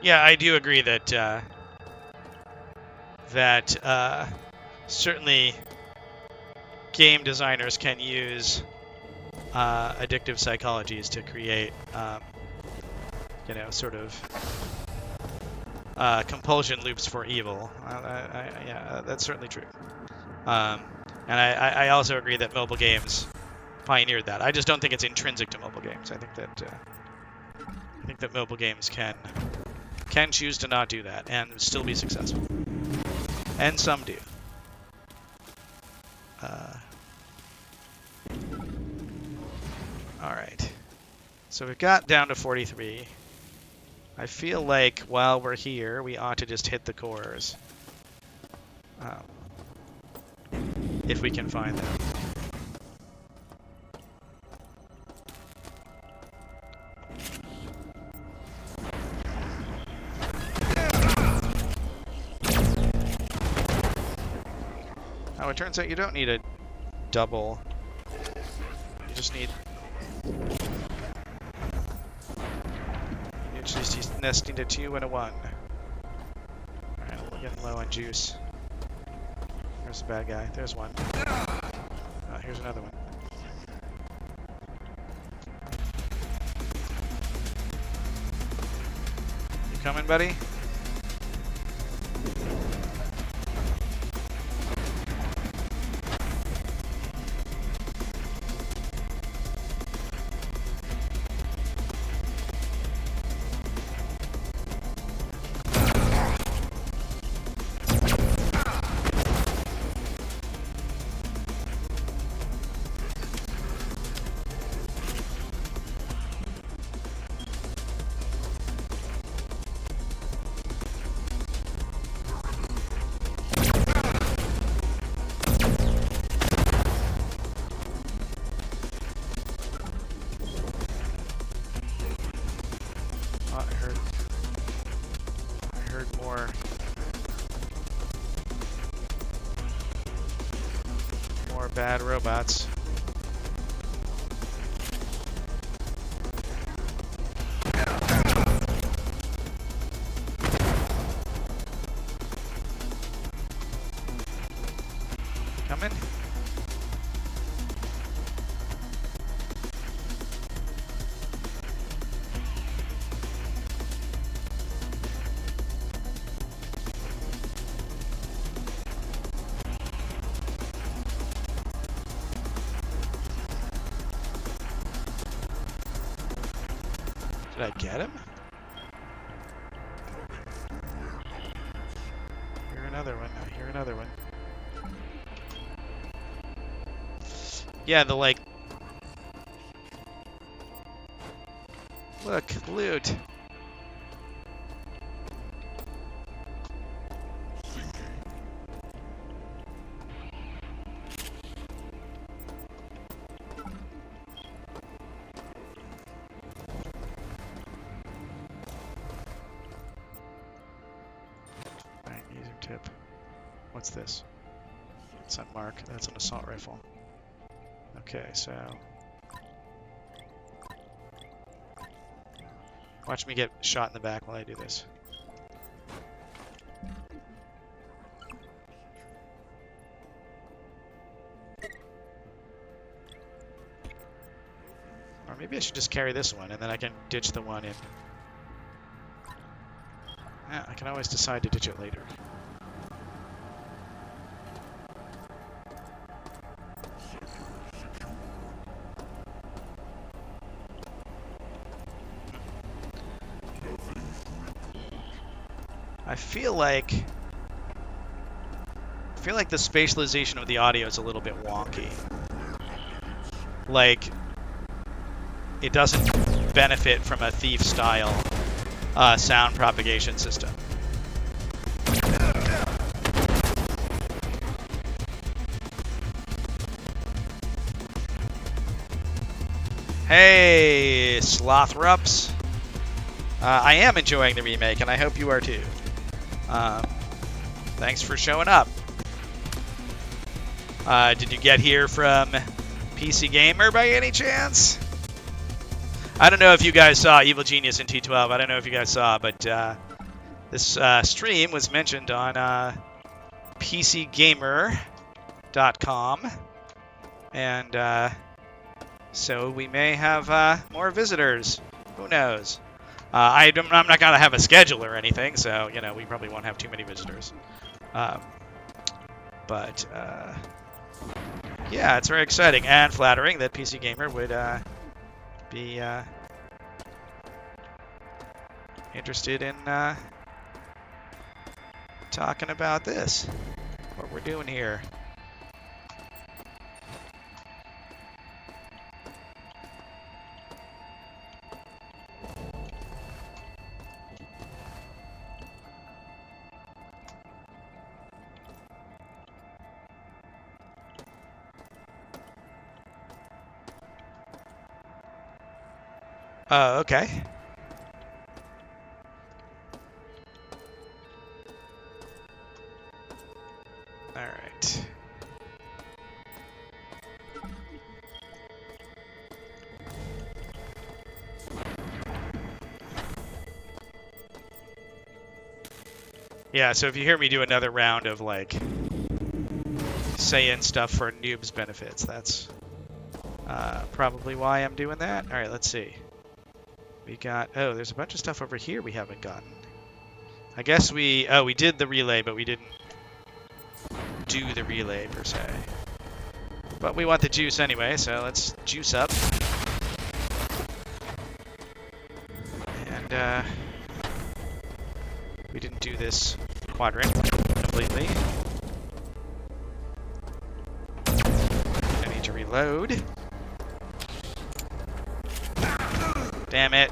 Yeah, I do agree that that certainly game designers can use addictive psychologies to create, you know, sort of compulsion loops for evil. Yeah, that's certainly true. And I also agree that mobile games pioneered that. I just don't think it's intrinsic to mobile games. I think that mobile games can choose to not do that and still be successful, and some do. All right, so we've got down to 43. I feel like while we're here, we ought to just hit the cores. If we can find them. Oh, it turns out you don't need a double. You just need... You just need a 2 and a 1. Alright, we're getting low on juice. There's a bad guy. There's one. Here's another one. You coming, buddy? Bad robots. Coming? Did I get him? Here another one. Here another one. Yeah, the like... Look, loot. What's this? It's on mark. That's an assault rifle. Okay, so... Watch me get shot in the back while I do this. Or maybe I should just carry this one, and then I can ditch the one in... Yeah, I can always decide to ditch it later. I feel like the spatialization of the audio is a little bit wonky. Like, it doesn't benefit from a Thief-style sound propagation system. Hey, Slothrups. I am enjoying the remake, and I hope you are too. Thanks for showing up. Did you get here from PC Gamer by any chance? I don't know if you guys saw Evil Genius in T12. I don't know if you guys saw, but this stream was mentioned on PCGamer.com, and so we may have more visitors. Who knows? I'm not gonna have a schedule or anything, so we probably won't have too many visitors. But yeah, it's very exciting and flattering that PC Gamer would be interested in talking about this, what we're doing here. Oh, okay. All right. Yeah, so if you hear me do another round of like saying stuff for noobs benefits, that's probably why I'm doing that. All right, let's see. We got, oh, there's a bunch of stuff over here we haven't gotten. I guess we did the relay, but we didn't do the relay per se. But we want the juice anyway, so let's juice up. And we didn't do this quadrant completely. I need to reload. Damn it.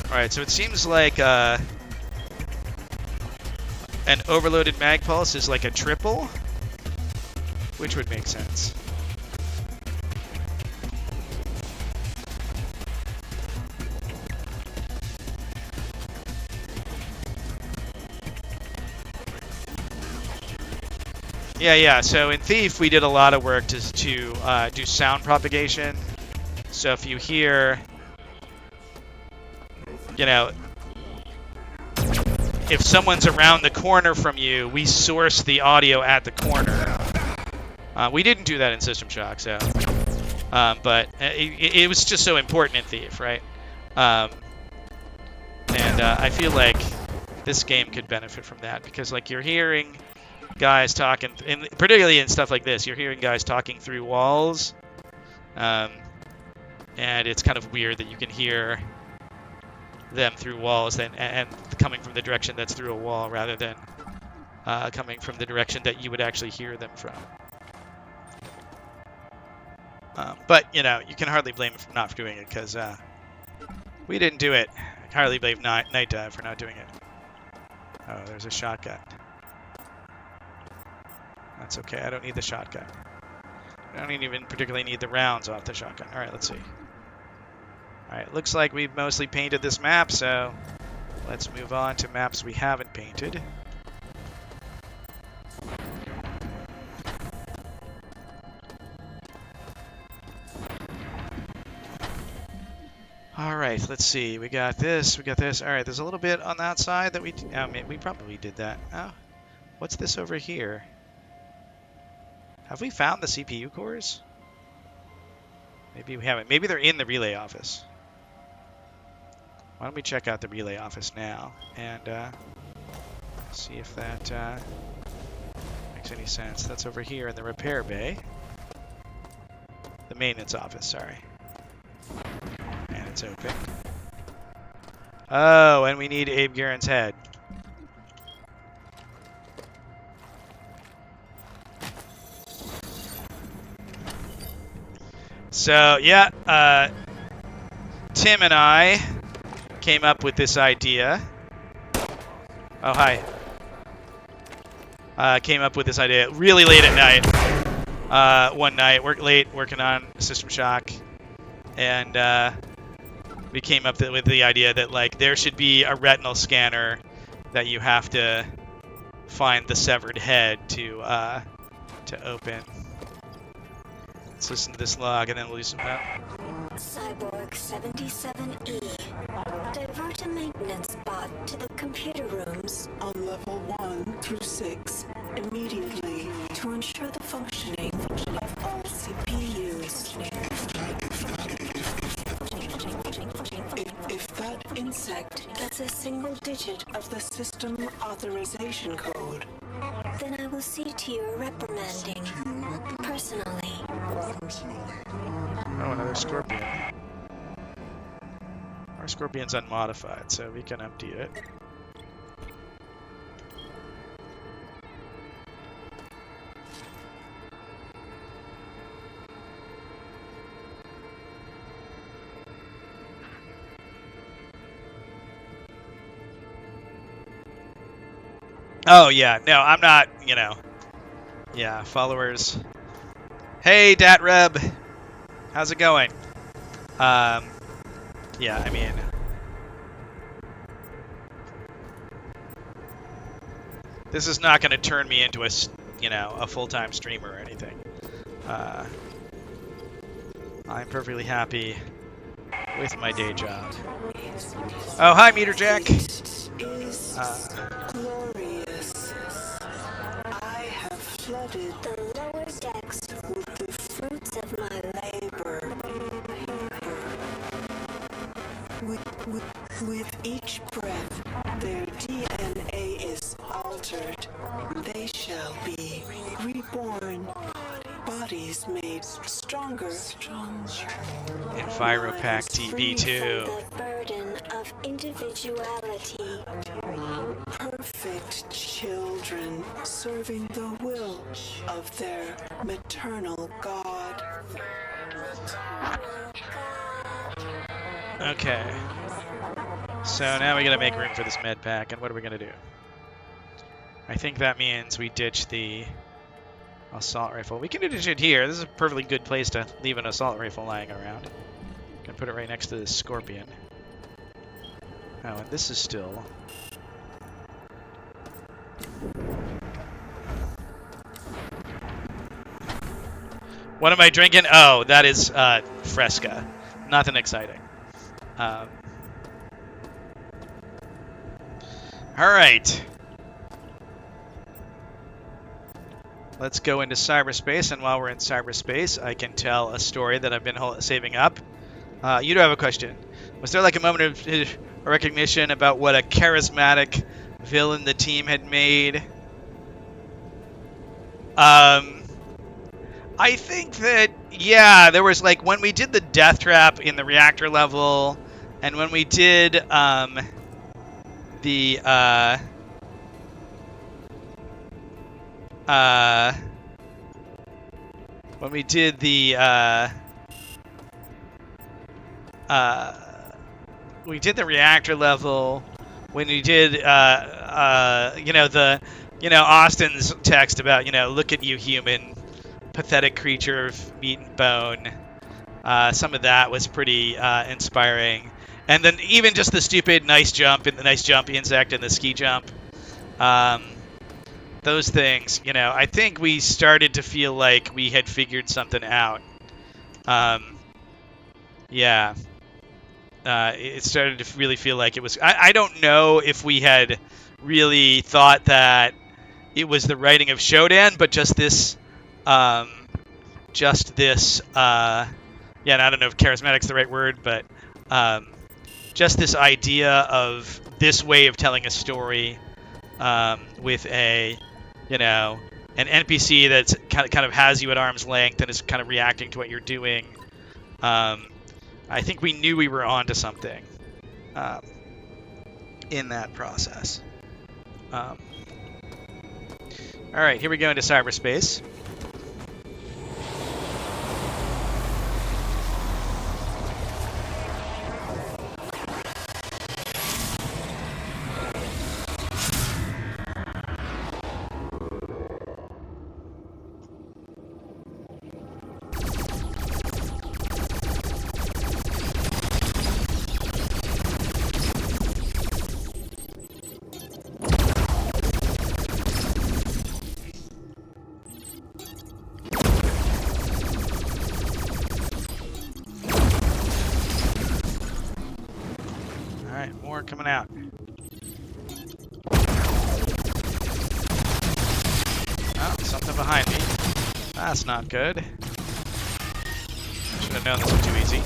Alright, so it seems like an overloaded mag pulse is like a triple, which would make sense. Yeah, so in Thief we did a lot of work to do sound propagation. So if you hear, if someone's around the corner from you, we source the audio at the corner. We didn't do that in System Shock, so, but it was just so important in Thief, right? And I feel like this game could benefit from that because, like, you're hearing guys talking, and particularly in stuff like this, you're hearing guys talking through walls, and it's kind of weird that you can hear them through walls and coming from the direction that's through a wall rather than coming from the direction that you would actually hear them from. But you can hardly blame him for not doing it because we didn't do it. I can hardly blame Night Dive for not doing it. Oh, there's a shotgun. That's okay. I don't need the shotgun. I don't even particularly need the rounds off the shotgun. All right, let's see. All right, looks like we've mostly painted this map, so let's move on to maps we haven't painted. All right, let's see. We got this. We got this. All right, there's a little bit on that side that we probably did that. Oh, what's this over here? Have we found the CPU cores? Maybe we haven't. Maybe they're in the relay office. Why don't we check out the relay office now and see if that makes any sense. That's over here in the repair bay. The maintenance office, sorry. And it's open. Oh, and we need Abe Guerin's head. So, yeah, Tim and I came up with this idea. Oh, hi. Came up with this idea really late at night. One night, working on System Shock. And we came up with the idea that, like, there should be a retinal scanner that you have to find the severed head to open. Let's listen to this log and then we'll do some map. Cyborg 77E. maintenance bot to the computer rooms on level 1 through 6 immediately to ensure the functioning of all CPUs. If that insect gets a single digit of the system authorization code, then I will see to your reprimanding personally. Oh, another scorpion. Our scorpion's unmodified, so we can empty it. Oh, yeah. No, I'm not, you know. Yeah, followers. Hey, DatReb. How's it going? Yeah, I mean... This is not going to turn me into a, you know, a full-time streamer or anything. I'm perfectly happy with my day job. Oh, hi, Meter Jack. glorious. I have flooded The lower decks with the fruits of my labor. With each breath, their DNA is altered. They shall be reborn. Bodies made stronger. Enviropack TV too. the burden of individuality. Perfect children serving the will of their maternal God. Okay. So now we gotta make room for this med pack, and what are we gonna do? I think that means we ditch the assault rifle. We can ditch it here. This is a perfectly good place to leave an assault rifle lying around. Gonna put it right next to the scorpion. Oh, and this is still... What am I drinking? Oh, that is Fresca. Nothing exciting. All right. Let's go into cyberspace, and while we're in cyberspace, I can tell a story that I've been saving up. You do have a question. Was there like a moment of recognition about what a charismatic villain the team had made? I think that, yeah, there was like when we did the death trap in the reactor level, and when we did we did the reactor level, when we did Austin's text about, look at you, human, pathetic creature of meat and bone. Some of that was pretty inspiring, and then even just the stupid nice jump insect and the ski jump. Those things, I think we started to feel like we had figured something out. Yeah. It started to really feel like it was... I don't know if we had really thought that it was the writing of Shodan, but just this... yeah, and I don't know if charismatic's the right word, but just this idea of this way of telling a story with a, an NPC that's kind of has you at arm's length and is kind of reacting to what you're doing. I think we knew we were onto something in that process. All right, here we go into cyberspace. More coming out. behind me. That's not good. Should have known this was too easy.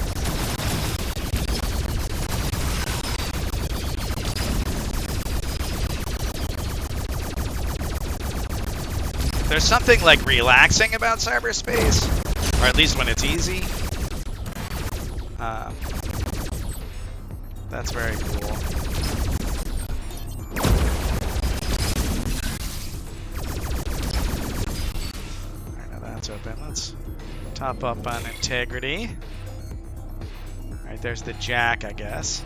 There's something like relaxing about cyberspace, or at least when it's easy. That's very cool. Alright, now that's open. Let's top up on integrity. Alright, there's the jack, I guess.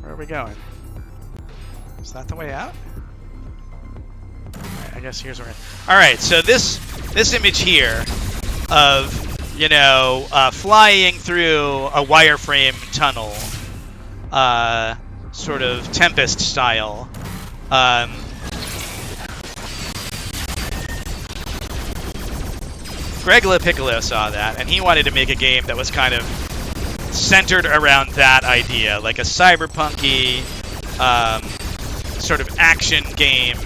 Where are we going? Is that the way out? Right, I guess here's where. All right, so this image here of, you know, flying through a wireframe tunnel, sort of Tempest style. Greg LaPiccolo saw that, and he wanted to make a game that was kind of centered around that idea, like a cyberpunky sort of action game.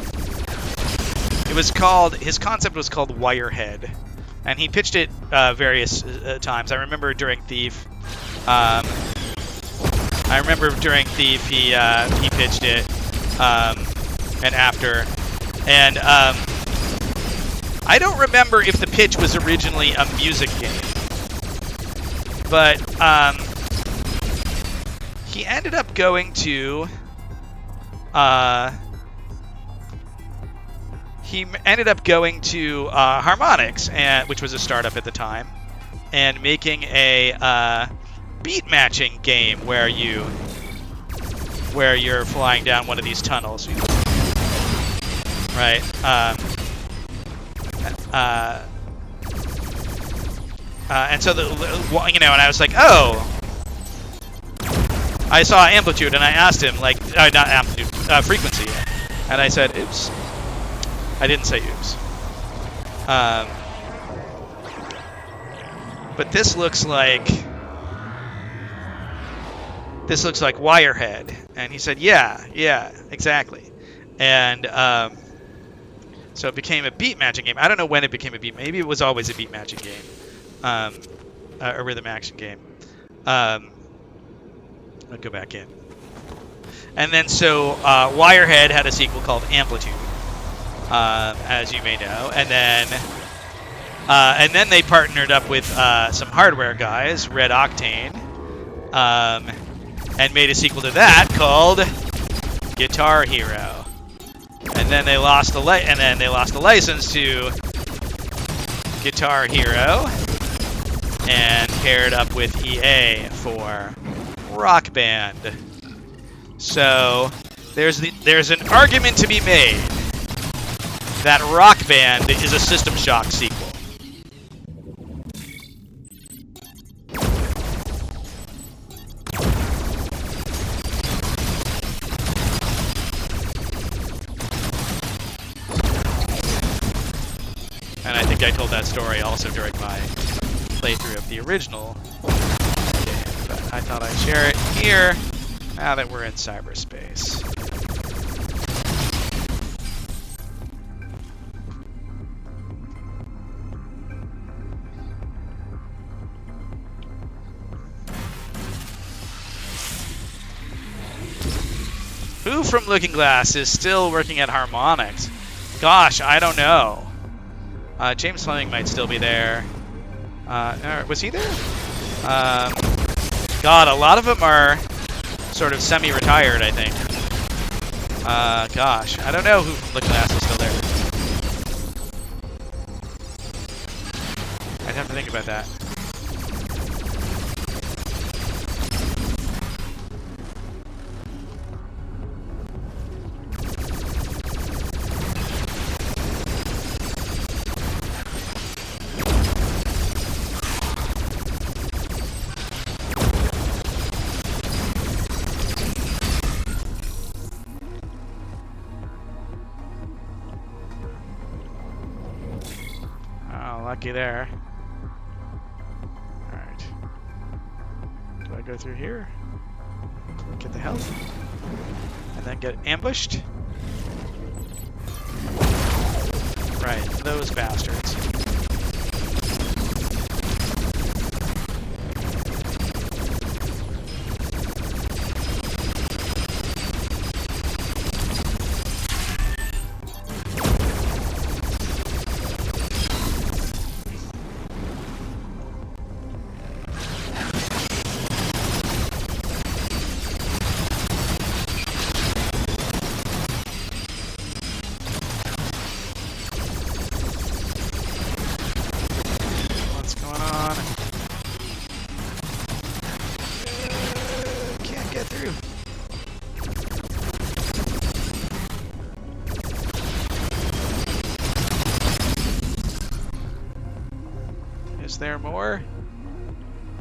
It was called, his concept was called Wirehead, and he pitched it various times. I remember during Thief. He pitched it, and after, and I don't remember if the pitch was originally a music game. But he ended up going to Harmonix, which was a startup at the time, and making a beat matching game where you're flying down one of these tunnels, right? And so, and I was like, oh. I saw Amplitude, and I asked him, like, not Amplitude, Frequency. And I said, oops. I didn't say oops. But this looks like Wirehead. And he said, yeah, exactly. And so it became a beat matching game. I don't know when it became a beat. Maybe it was always a beat matching game. A rhythm action game. I'll go back in. And then so Wirehead had a sequel called Amplitude, as you may know, and then they partnered up with some hardware guys, Red Octane, and made a sequel to that called Guitar Hero. And then they lost the license to Guitar Hero and paired up with EA for Rock Band. So there's an argument to be made that Rock Band is a System Shock sequel. And I think I told that story also during my playthrough of the original game, but I thought I'd share it here now that we're in cyberspace. Who from Looking Glass is still working at Harmonix? Gosh, I don't know. James Fleming might still be there. Was he there? God, a lot of them are sort of semi-retired, I think. Gosh, I don't know who from Looking Glass is still there. I'd have to think about that. Lucky there. Alright. Do I go through here? Get the health. And then get ambushed. Right, those bastards. Is there more?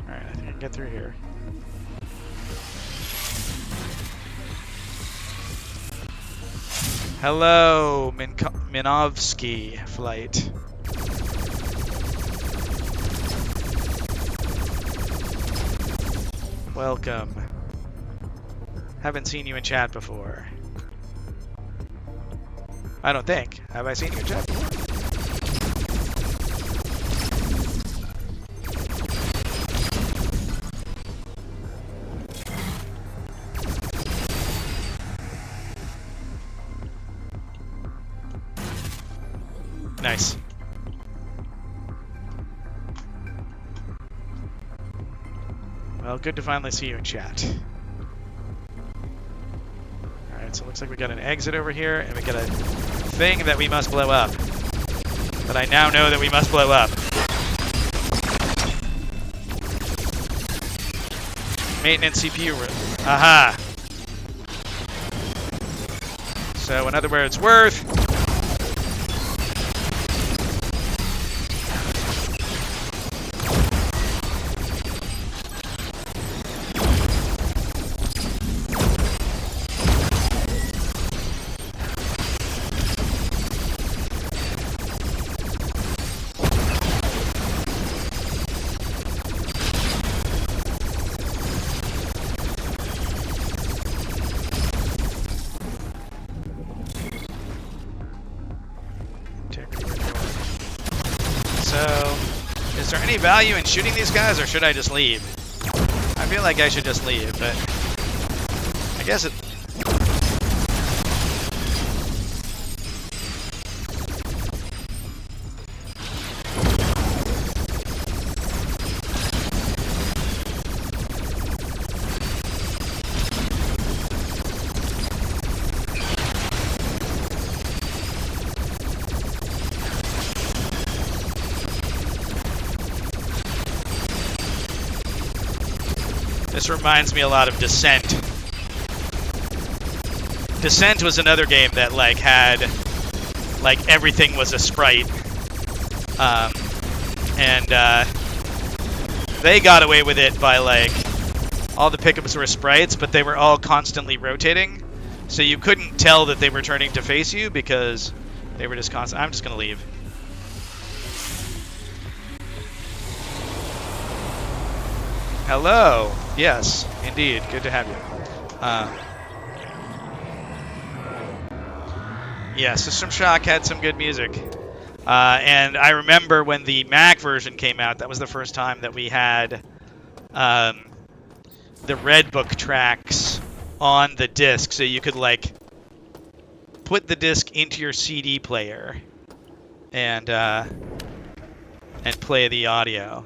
Alright, I think I can get through here. Hello, Minovsky flight. Welcome. Haven't seen you in chat before. I don't think. Have I seen you in chat before? Nice. Well, good to finally see you in chat. Alright, so it looks like we got an exit over here, and we got a thing that we must blow up. That I now know that we must blow up. Maintenance CPU room. Aha! So, in other words, worth. Is there any value in shooting these guys, or should I just leave? I feel like I should just leave, but I guess it... This reminds me a lot of Descent. Descent was another game that like had like everything was a sprite, and they got away with it by like all the pickups were sprites, but they were all constantly rotating, so you couldn't tell that they were turning to face you because they were just constant. I'm just gonna leave. Hello. Yes, indeed. Good to have you. Yeah, System Shock had some good music. And I remember when the Mac version came out, that was the first time that we had the Red Book tracks on the disc, so you could like put the disc into your CD player and play the audio.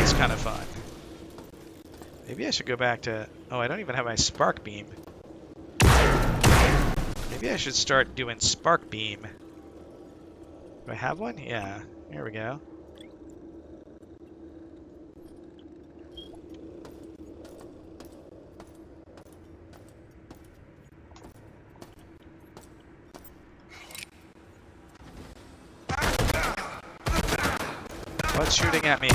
It's kind of fun. Maybe I should go back to... Oh, I don't even have my Spark Beam. Maybe I should start doing Spark Beam. Do I have one? Yeah. Here we go. What's shooting at me?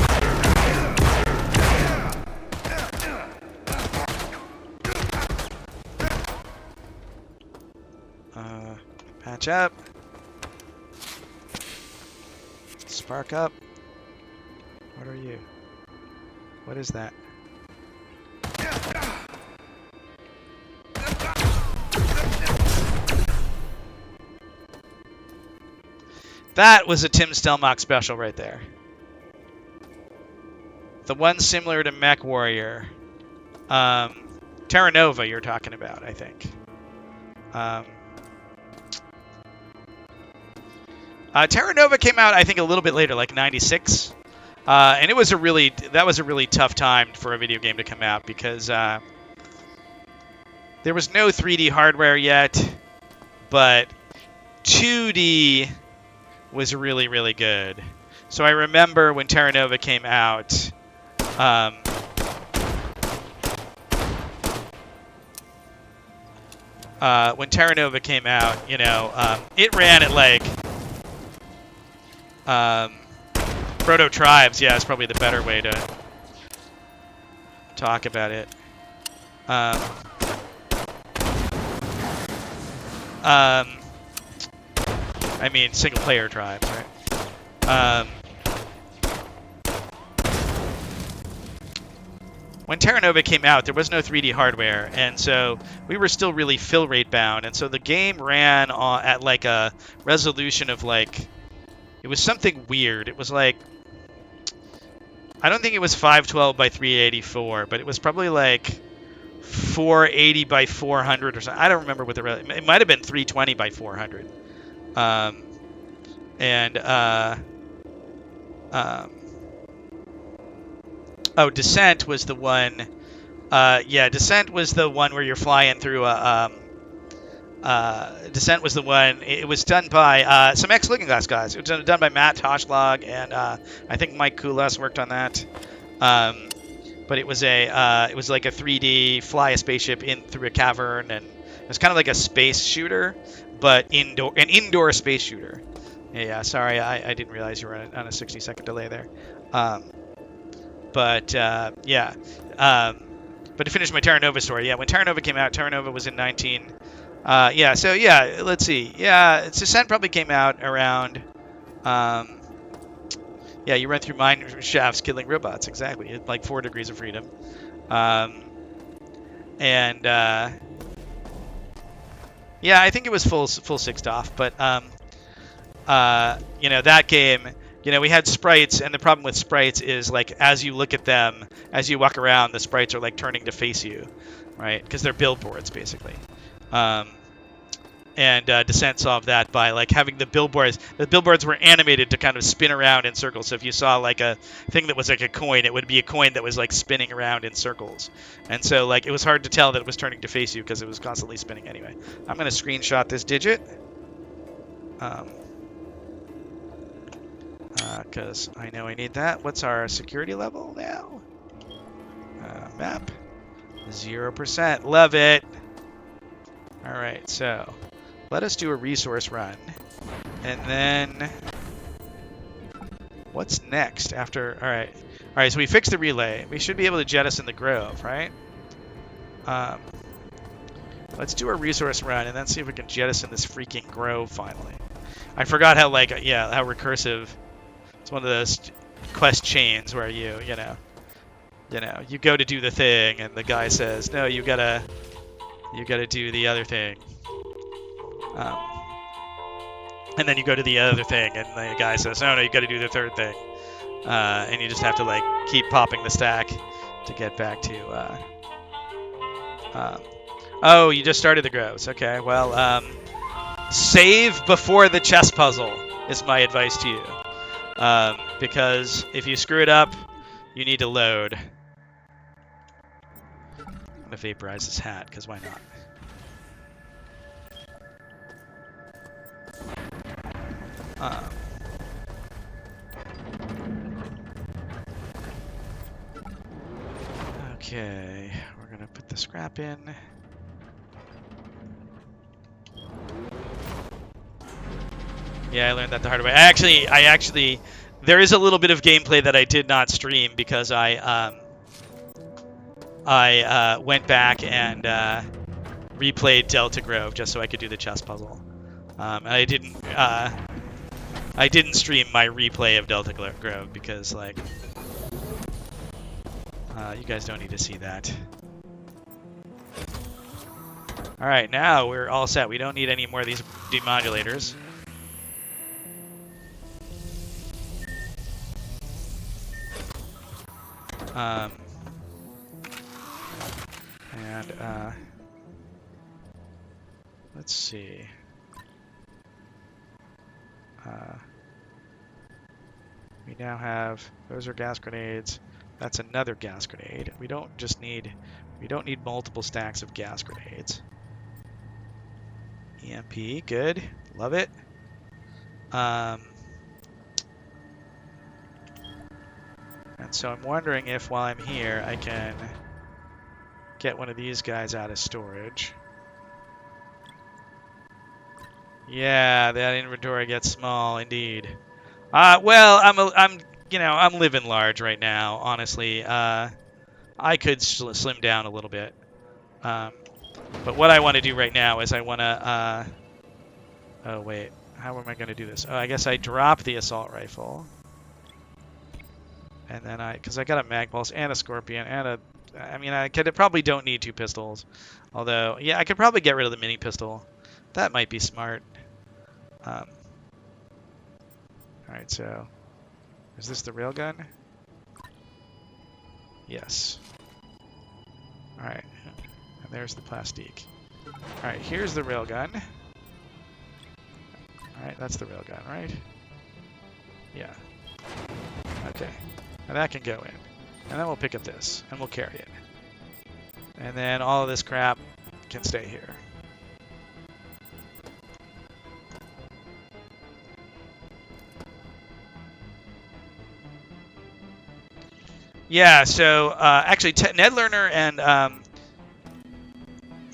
Patch up. Spark up. What are you? What is that? That was a Tim Stelmach special right there. The one similar to Mech Warrior. Terra Nova you're talking about, I think. Terra Nova came out, I think, a little bit later, like 96. And that was a really tough time for a video game to come out because there was no 3D hardware yet, but 2D was really, really good. So I remember when Terra Nova came out, it ran at like Proto Tribes. Yeah, it's probably the better way to talk about it. I mean, single-player Tribes, right? When Terra Nova came out, there was no 3D hardware, and so we were still really fill rate bound, and so the game ran at like a resolution of like, it was something weird. It was like, I don't think it was 512 by 384, but it was probably like 480 by 400 or something. I don't remember what it might have been 320 by 400. Descent was the one. Descent was the one where you're flying through a. Descent was the one. It was done by some ex-Looking Glass guys. It was done by Matt Toshlag, and I think Mike Kulas worked on that. But it was like a 3D fly a spaceship in through a cavern, and it was kind of like a space shooter, but an indoor space shooter. Yeah, sorry, I didn't realize you were on a 60-second delay there. But to finish my Terra Nova story, when Terra Nova came out, Terra Nova was in 19. Let's see. Yeah, Descent probably came out around. You run through mine shafts killing robots. Exactly. It's like 4 Degrees of Freedom. I think it was full 6'd off, but that game. We had sprites, and the problem with sprites is, like, as you look at them, as you walk around, the sprites are, like, turning to face you, right? Because they're billboards, basically. Descent solved that by, like, having the billboards were animated to kind of spin around in circles. So if you saw, like, a thing that was like a coin, it would be a coin that was, like, spinning around in circles. And so, like, it was hard to tell that it was turning to face you because it was constantly spinning anyway. I'm going to screenshot this digit. Because I know I need that. What's our security level now? Map. 0%. Love it. Alright, so let us do a resource run. And then what's next after? Alright, so we fixed the relay. We should be able to jettison the Grove, right? Let's do a resource run and then see if we can jettison this freaking Grove finally. I forgot how, like, how recursive. It's one of those quest chains where you go to do the thing and the guy says, no, you gotta do the other thing. And then you go to the other thing and the guy says, no, you gotta do the third thing. And you just have to, like, keep popping the stack to get back to, oh, you just started the Groves. Okay, well, save before the chess puzzle is my advice to you. Because if you screw it up, you need to load. I'm gonna vaporize this hat, because why not? Okay, we're gonna put the scrap in. Yeah, I learned that the hard way. I actually, there is a little bit of gameplay that I did not stream because I went back and replayed Delta Grove just so I could do the chess puzzle. And I didn't stream my replay of Delta Grove because, like, you guys don't need to see that. All right, now we're all set. We don't need any more of these demodulators. Um, and let's see. We now have, those are gas grenades. That's another gas grenade. We don't need multiple stacks of gas grenades. EMP, good, love it. And so I'm wondering if while I'm here, I can get one of these guys out of storage. Yeah, that inventory gets small indeed. Well, I'm living large right now. Honestly, I could slim down a little bit. But what I want to do right now is I want to. Oh wait, how am I going to do this? Oh, I guess I drop the assault rifle, and then because I got a mag pulse and a scorpion and a. I mean, I probably don't need 2 pistols, although yeah, I could probably get rid of the mini pistol. That might be smart. All right, so is this the railgun? Yes. All right, and there's the plastique. All right, here's the railgun. All right, that's the railgun, right? Yeah. Okay, and that can go in, and then we'll pick up this, and we'll carry it, and then all of this crap can stay here. Yeah, so actually, Ned Lerner and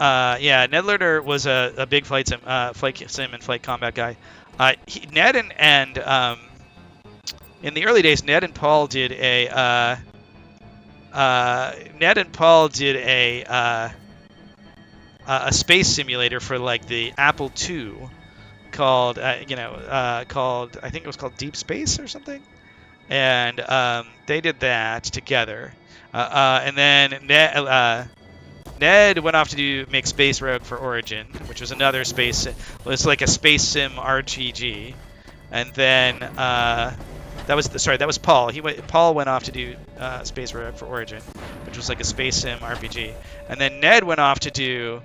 Ned Lerner was a big flight sim and flight combat guy. Ned and in the early days, Ned and Paul did a space simulator for like the Apple II called called, I think it was called Deep Space or something. And they did that together, and then Ned went off to make Space Rogue for Origin, which was another space. Was like a space sim RPG, and then that was Paul. Paul went off to do Space Rogue for Origin, which was like a space sim RPG, and then Ned went off to do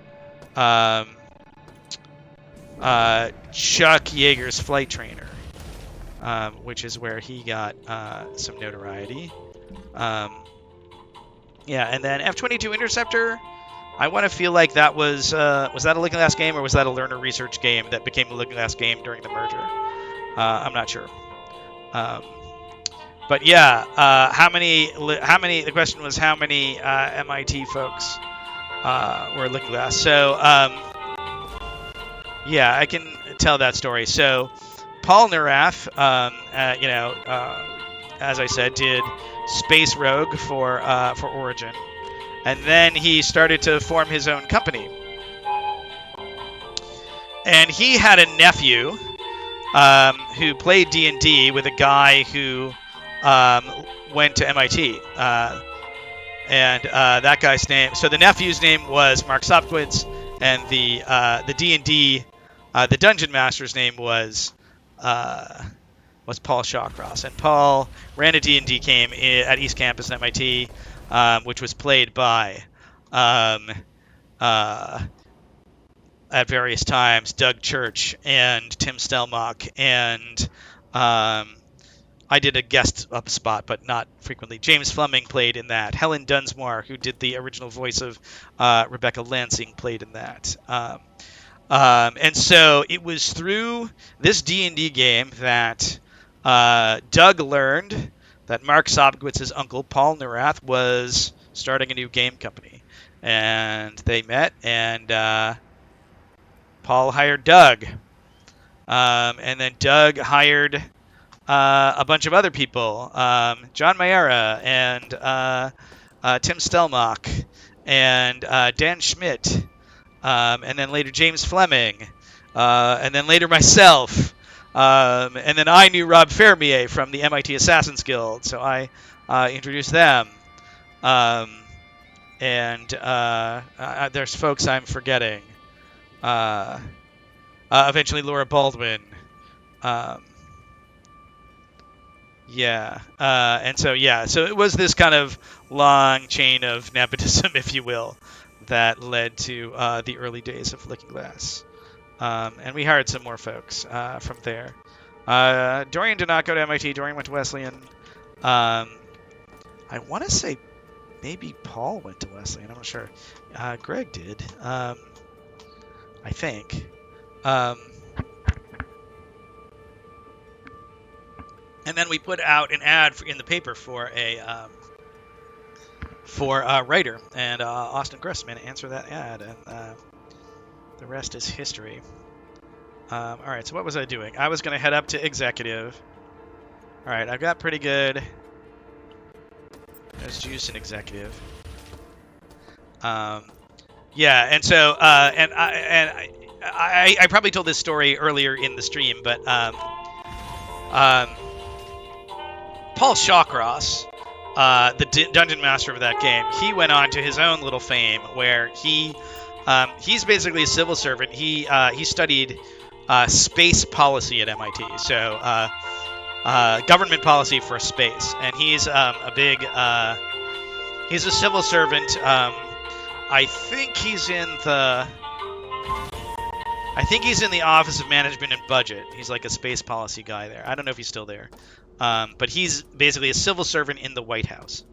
Chuck Yeager's Flight Trainer. Which is where he got some notoriety. Yeah, and then F-22 Interceptor, I want to feel like that was that a Looking Glass game, or was that a Learner Research game that became a Looking Glass game during the merger? I'm not sure. But yeah, the question was how many MIT folks were Looking Glass. So yeah, I can tell that story. So Paul Neurath, as I said, did Space Rogue for Origin, and then he started to form his own company. And he had a nephew who played D&D with a guy who went to MIT, and that guy's name. So the nephew's name was Mark Sopkowitz, and the D&D, the dungeon master's name was Paul Shawcross, and Paul ran a D&D game at East Campus at MIT, which was played by at various times Doug Church and Tim Stelmach, and I did a guest spot, but not frequently. James Fleming played in that. Helen Dunsmore, who did the original voice of Rebecca Lansing, played in that. And so it was through this D&D game that Doug learned that Mark Sobkowitz's uncle, Paul Neurath, was starting a new game company. And they met, and Paul hired Doug. And then Doug hired a bunch of other people, John Mayera and Tim Stelmach and Dan Schmidt, and then later James Fleming, and then later myself, and then I knew Rob Fermier from the MIT Assassins Guild, so I introduced them. And there's folks I'm forgetting. Eventually Laura Baldwin. Yeah. And so, yeah, so it was this kind of long chain of nepotism, if you will, that led to the early days of Looking Glass. And we hired some more folks from there. Dorian did not go to MIT. Dorian went to Wesleyan. I want to say maybe Paul went to Wesleyan. I'm not sure. Greg did, I think. And then we put out an ad in the paper for a writer, and Austin Grossman answered that ad, and the rest is history. All right, so what was I doing? I was going to head up to executive. All right, I've got pretty good. There's juice in executive. Yeah, and so and I probably told this story earlier in the stream, but Paul Shawcross, the dungeon master of that game, he went on to his own little fame where he's basically a civil servant. He studied space policy at MIT, so government policy for space, and he's a big he's a civil servant. I think he's in the Office of Management and Budget. He's like a space policy guy there. I don't know if he's still there. But he's basically a civil servant in the White House.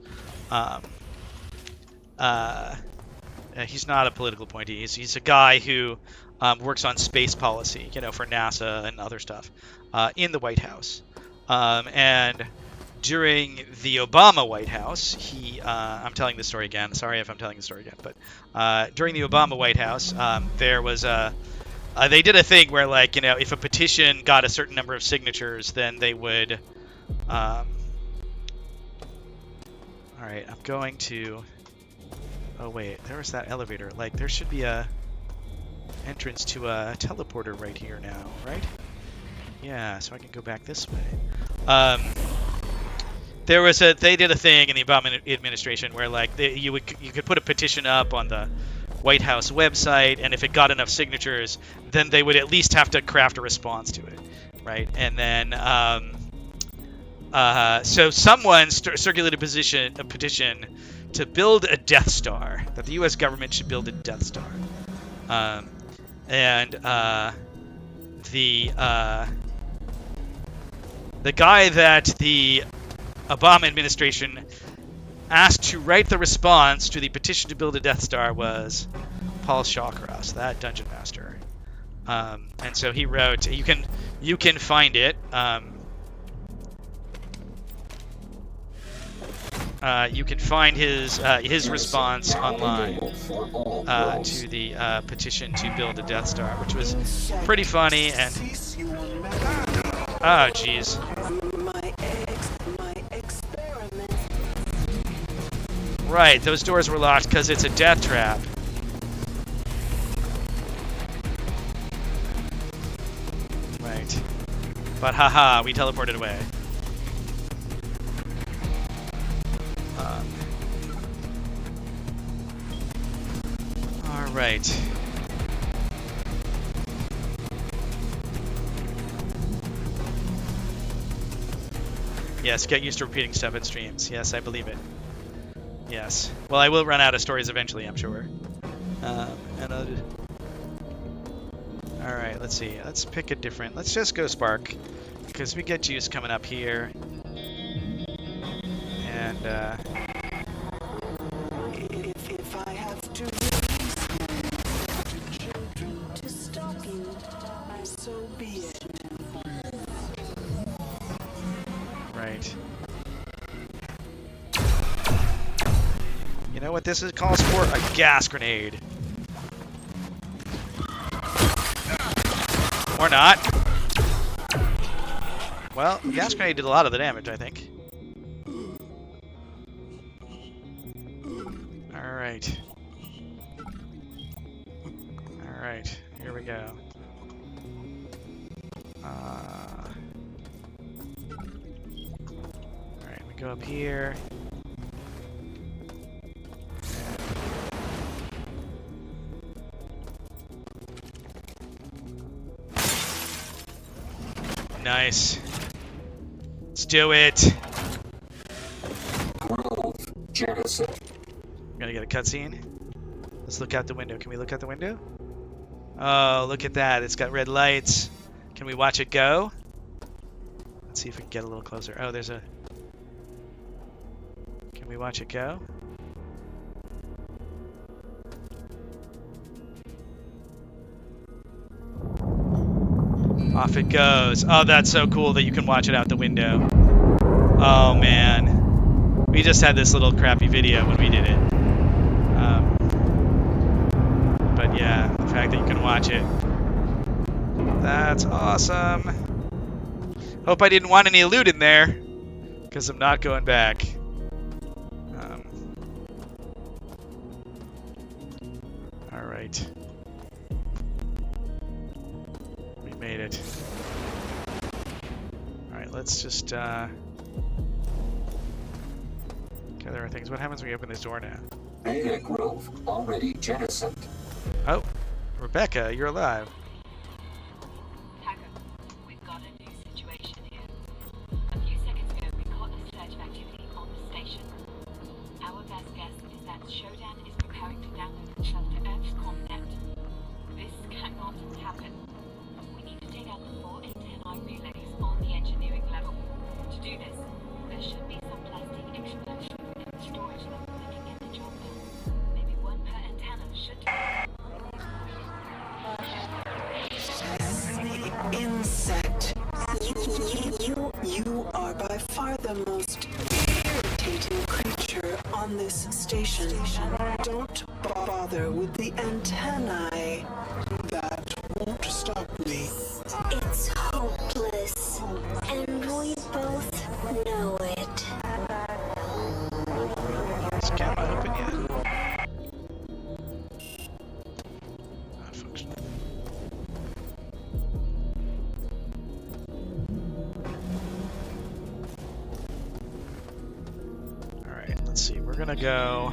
He's not a political appointee. He's a guy who works on space policy, for NASA and other stuff in the White House. And during the Obama White House, I'm telling this story again. Sorry if I'm telling the story again, but during the Obama White House, there was they did a thing where, like, if a petition got a certain number of signatures, then they would. All right, I'm going to. Oh wait, there was that elevator. Like, there should be a entrance to a teleporter right here now, right? Yeah, so I can go back this way. They did a thing in the Obama administration where, like, you could put a petition up on the White House website, and if it got enough signatures, then they would at least have to craft a response to it, right? And then so someone circulated a petition to build a Death Star, that the U.S. government should build a Death Star, and the guy that the Obama administration asked to write the response to the petition to build a Death Star was Paul Shawcross, that dungeon master. And so he wrote. You can find it. You can find his response online to the petition to build a Death Star, which was pretty funny. And oh, jeez. Right, those doors were locked because it's a death trap. Right. But haha, we teleported away. Alright. Yes, get used to repeating stuff in streams. Yes, I believe it. Yes. Well, I will run out of stories eventually, I'm sure. And alright, let's see. Let's pick a different... Let's just go Spark, because we get juice coming up here. And, If I have to release children to stop you, so be it. right. You know what this is calls for? A gas grenade. Or not. Well, the gas grenade did a lot of the damage, I think. Alright. Alright, here we go. Alright, we go up here. Nice. It's do it. Grove Jettison. I'm gonna get a cutscene. Let's look out the window. Can we look out the window? Oh, look at that. It's got red lights. Can we watch it go? Let's see if we can get a little closer. Oh, there's a... Can we watch it go? Off it goes. Oh, that's so cool that you can watch it out the window. Oh, man. We just had this little crappy video when we did it. But yeah, the fact that you can watch it. That's awesome. Hope I didn't want any loot in there, because I'm not going back. Alright. We made it. Alright, let's just gather our things. What happens when we open this door now? Beta Grove already jettisoned. Oh, Rebecca, you're alive. Hacker, we've got a new situation here. A few seconds ago, we caught a surge of activity on the station. Our best guess is that Shodan is preparing to download itself to Earth's ComNet. This cannot happen. We need to take out the 4 antennae relays on the engineering level. To do this, there should be some plastic explosion in the storage level looking at the job now. Maybe one per antenna should... Insect. You are by far the most irritating creature on this station. Don't bother with the antennae. That won't stop me. It's hopeless, and we both know it. Is camera open yet? Not functioning. Alright, let's see. We're gonna go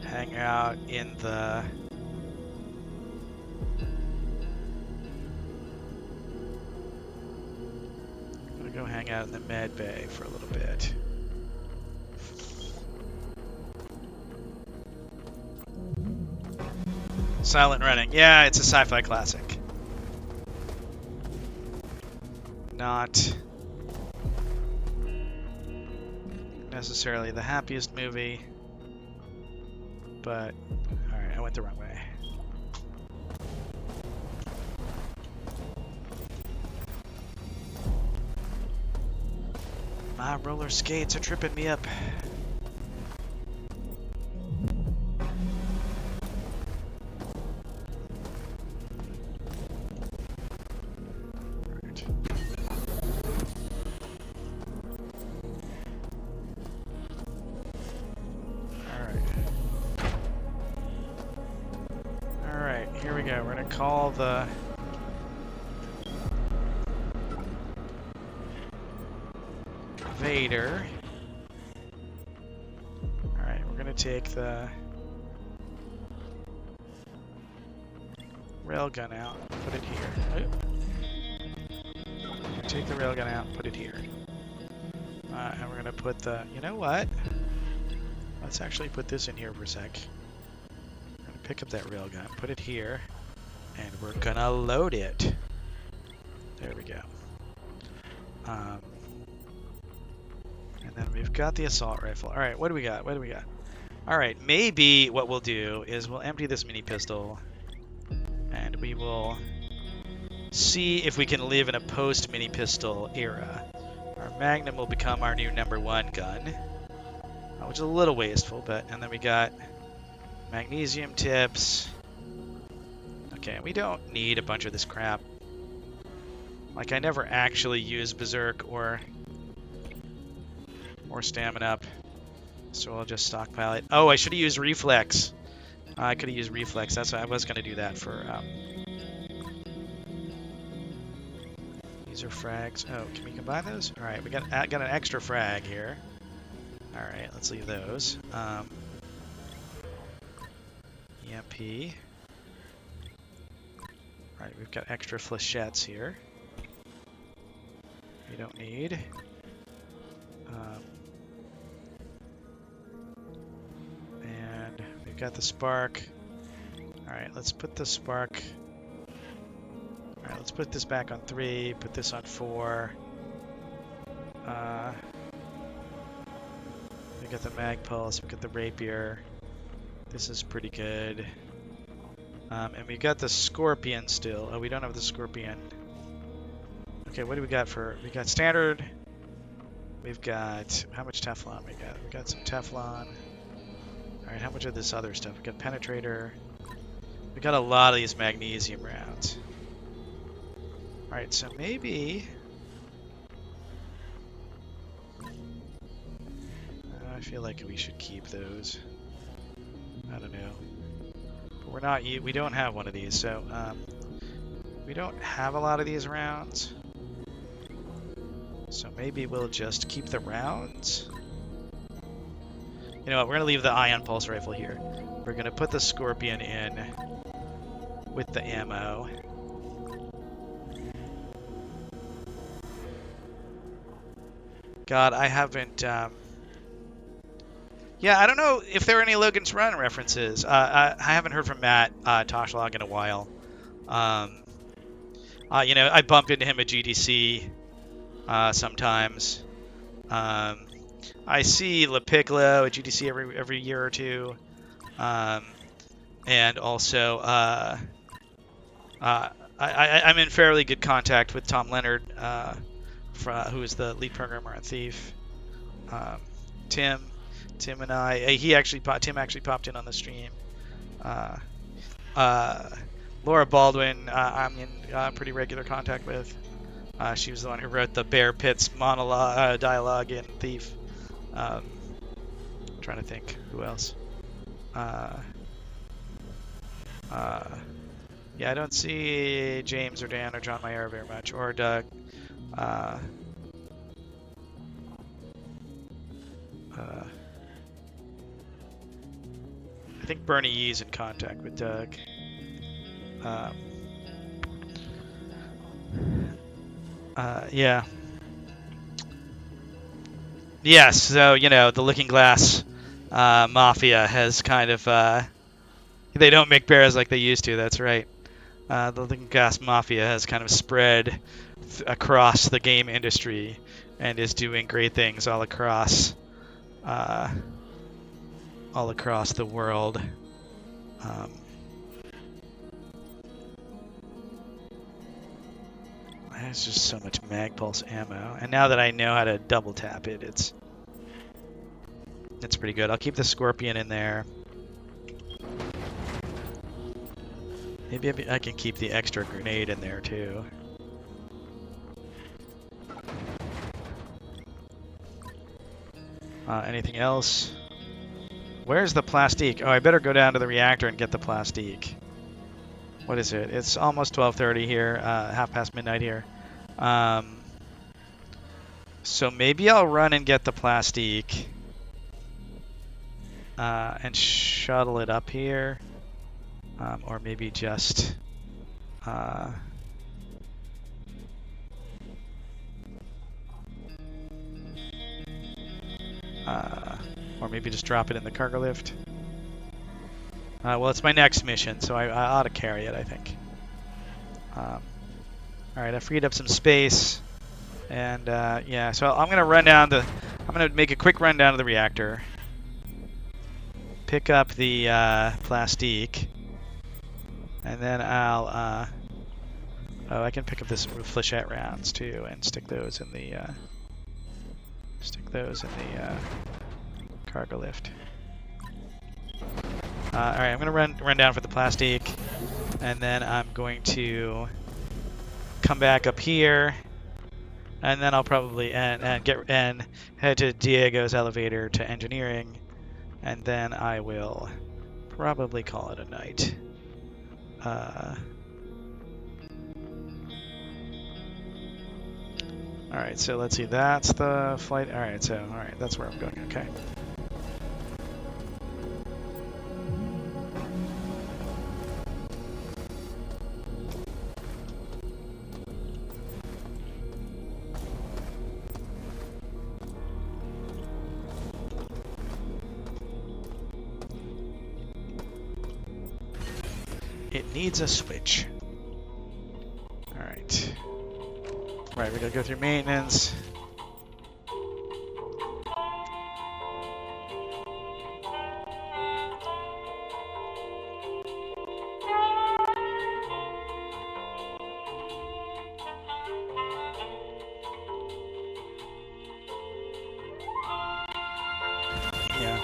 hang out in the... Go hang out in the med bay for a little bit. Silent Running. Yeah, it's a sci-fi classic. Not necessarily the happiest movie, but alright, I went the wrong way. My roller skates are tripping me up. Right. Alright, here we go. We're gonna call the... Vader. Alright, we're gonna take the railgun out, put it here. Take the railgun out, put it here. And we're gonna put the, you know what? Let's actually put this in here for a sec. We're gonna pick up that railgun, put it here, and we're gonna load it. There we go. And then we've got the assault rifle. Alright, what do we got? What do we got? Alright, maybe what we'll do is we'll empty this mini pistol and we will see if we can live in a post mini pistol era. Our Magnum will become our new #1 gun, which is a little wasteful, but and then we got magnesium tips. Okay, we don't need a bunch of this crap. Like, I never actually use Berserk or stamina up, so I'll just stockpile it. Oh, I should have used Reflex. I could have used Reflex. That's why I was going to do that for... These are frags. Oh, can we combine those? Alright, we got an extra frag here. Alright, let's leave those. EMP. Alright, we've got extra flechettes here. we don't need. And we've got the spark. All right, let's put the spark. All right, let's put this back on 3, put this on 4. We got the mag pulse, we got the rapier. This is pretty good. And we got the scorpion still. Oh, we don't have the scorpion. Okay, what do we got for? We got standard. We've got how much Teflon we got? We got some Teflon. All right, how much of this other stuff? We got penetrator. We got a lot of these magnesium rounds. All right, so maybe. I feel like we should keep those. I don't know. But we're not. We don't have one of these, so we don't have a lot of these rounds. So maybe we'll just keep the rounds. You know what? We're gonna leave the ion pulse rifle here. We're gonna put the scorpion in with the ammo. God, I haven't. Yeah, I don't know if there are any Logan's Run references. I haven't heard from Matt Toshlog in a while. You know, I bump into him at GDC sometimes. I see LePiccolo at GDC every year or two. And also, I'm in fairly good contact with Tom Leonard, who is the lead programmer on Thief. Tim and I, Tim actually popped in on the stream. Laura Baldwin, I'm in pretty regular contact with. She was the one who wrote the Bear Pits monologue, dialogue in Thief. I'm trying to think who else. Yeah, I don't see James or Dan or John Mayer very much, or Doug. I think Bernie Yee's in contact with Doug. Yeah. Yes, so, you know, the Looking Glass Mafia has kind of... they don't make bears like they used to, that's right. The Looking Glass Mafia has kind of spread across the game industry and is doing great things all across the world. There's just so much mag pulse ammo, and now that I know how to double tap it, it's pretty good. I'll keep the scorpion in there. Maybe I can keep the extra grenade in there too. Anything else? Where's the plastique? Oh, I better go down to the reactor and get the plastique. What is it? It's almost 12:30 here, half past midnight here. So maybe I'll run and get the plastique and shuttle it up here, or maybe just or maybe just drop it in the cargo lift. Well, it's my next mission, so I ought to carry it, I think. Alright, I freed up some space. And, yeah, so I'm going to make a quick run down to the reactor. Pick up the plastique. And then I'll, oh, I can pick up this flechette rounds, too, and stick those in the, cargo lift. Alright, I'm going to run down for the plastique, and then I'm going to come back up here, and then I'll probably and head to Diego's elevator to engineering, and then I will probably call it a night. Alright, so let's see, that's the flight. Alright, that's where I'm going, okay. It needs a switch. Alright. Right, we gotta go through maintenance. Yeah.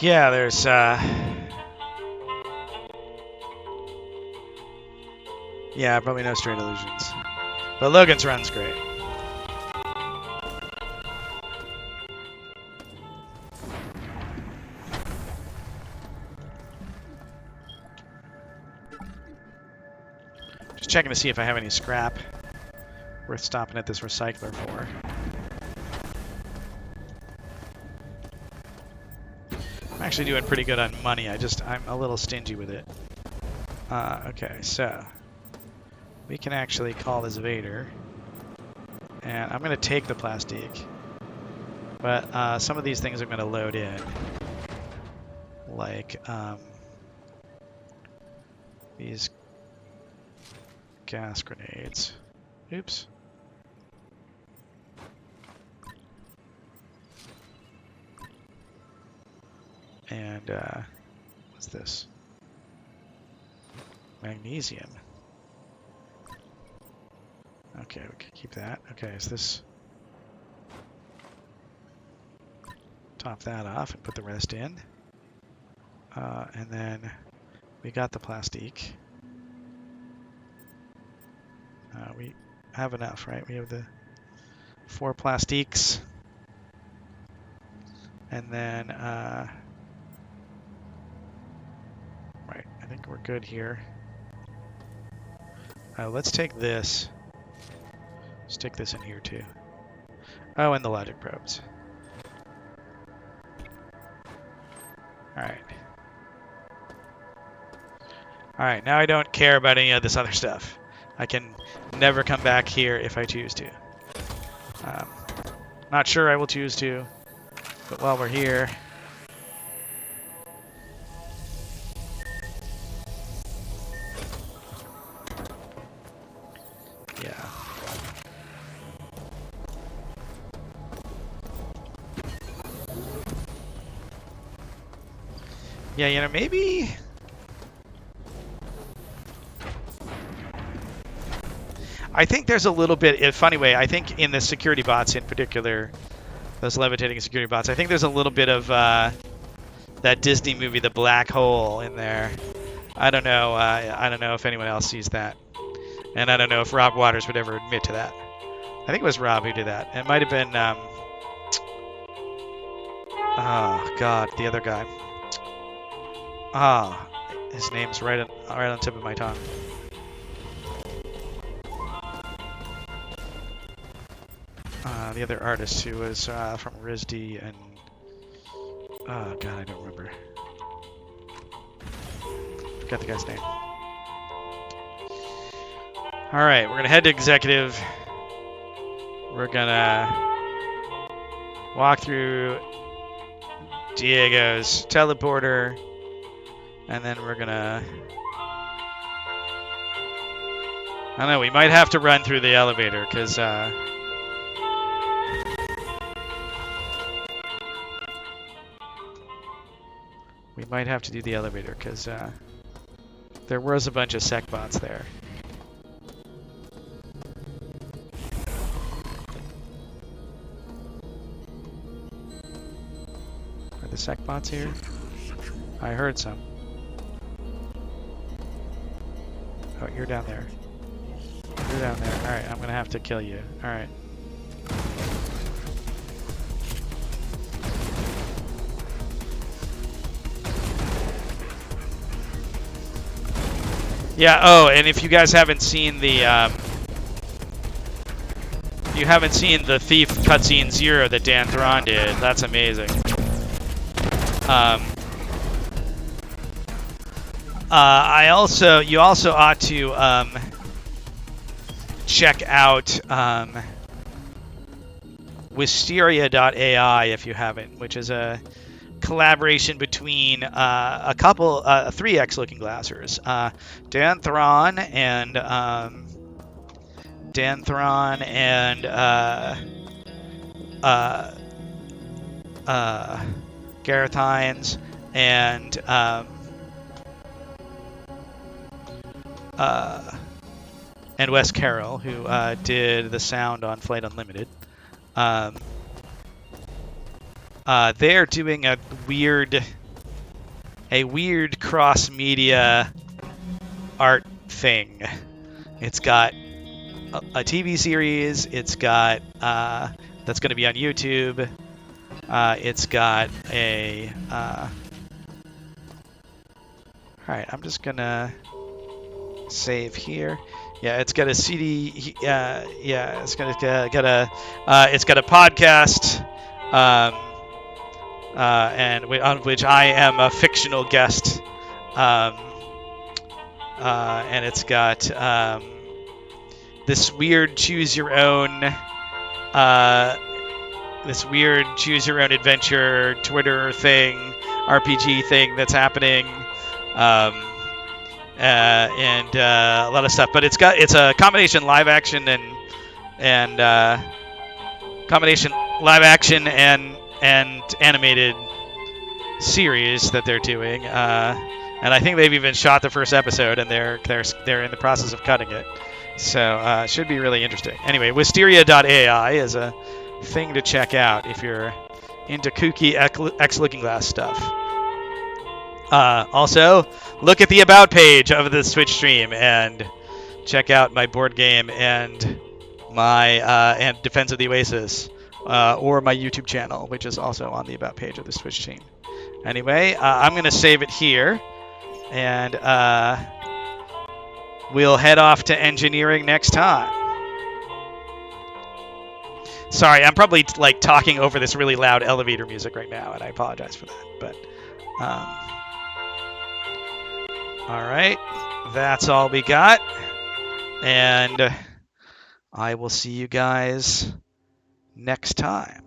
Yeah, there's yeah, probably no straight illusions. But Logan's run's great. Just checking to see if I have any scrap worth stopping at this recycler for. I'm actually doing pretty good on money. I'm a little stingy with it. Okay, so we can actually call this Vader, and I'm going to take the plastic, but some of these things I'm going to load in, like these gas grenades. Oops. And what's this? Magnesium. Okay, we can keep that. Okay, is this... Top that off and put the rest in. And then we got the plastique. We have enough, right? We have the 4 plastiques. And then... right, I think we're good here. Let's take this. Stick this in here too. Oh, and the logic probes. Alright. Alright, now I don't care about any of this other stuff. I can never come back here if I choose to. Not sure I will choose to, but while we're here... Yeah, you know, maybe... I think there's a little bit, in a funny way, I think in the security bots in particular, those levitating security bots, I think there's a little bit of that Disney movie, The Black Hole, in there. I don't know. I don't know if anyone else sees that. And I don't know if Rob Waters would ever admit to that. I think it was Rob who did that. It might have been... oh, God, the other guy. Ah, his name's right on the tip of my tongue. The other artist who was from RISD and... oh, God, I don't remember. Forgot the guy's name. Alright, we're going to head to Executive. We're going to walk through Diego's teleporter. And then we're gonna... I don't know, we might have to run through the elevator, because... we might have to do the elevator, because there was a bunch of sec bots there. Are the sec bots here? I heard some. Oh, you're down there. You're down there. Alright, I'm gonna have to kill you. Alright. Yeah, oh, and if you guys haven't seen the, you haven't seen the Thief cutscene 0 that Dan Thron did, that's amazing. You also ought to check out Wisteria.ai if you haven't, which is a collaboration between a couple, 3X Looking Glassers, Dan Thron and Gareth Hines and Wes Carroll, who did the sound on Flight Unlimited. They're doing a weird cross-media art thing. It's got a TV series. It's got that's going to be on YouTube. It's got a. All right, I'm just gonna save here. Yeah, it's got a CD. Yeah, it's got a podcast. And on which I am a fictional guest, and it's got this weird choose your own adventure Twitter thing, RPG thing that's happening, and a lot of stuff. But it's a combination live action and animated series that they're doing, and I think they've even shot the first episode, and they're in the process of cutting it. So it should be really interesting. Anyway, Wisteria.ai is a thing to check out if you're into kooky X Looking Glass stuff. Also, look at the About page of this Twitch stream and check out my board game and my and Defense of the Oasis, or my YouTube channel, which is also on the About page of this Twitch stream. Anyway, I'm going to save it here, and we'll head off to engineering next time. Sorry, I'm probably like talking over this really loud elevator music right now, and I apologize for that. But all right, that's all we got, and I will see you guys next time.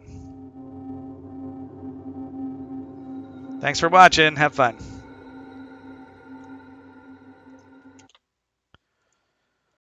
Thanks for watching. Have fun.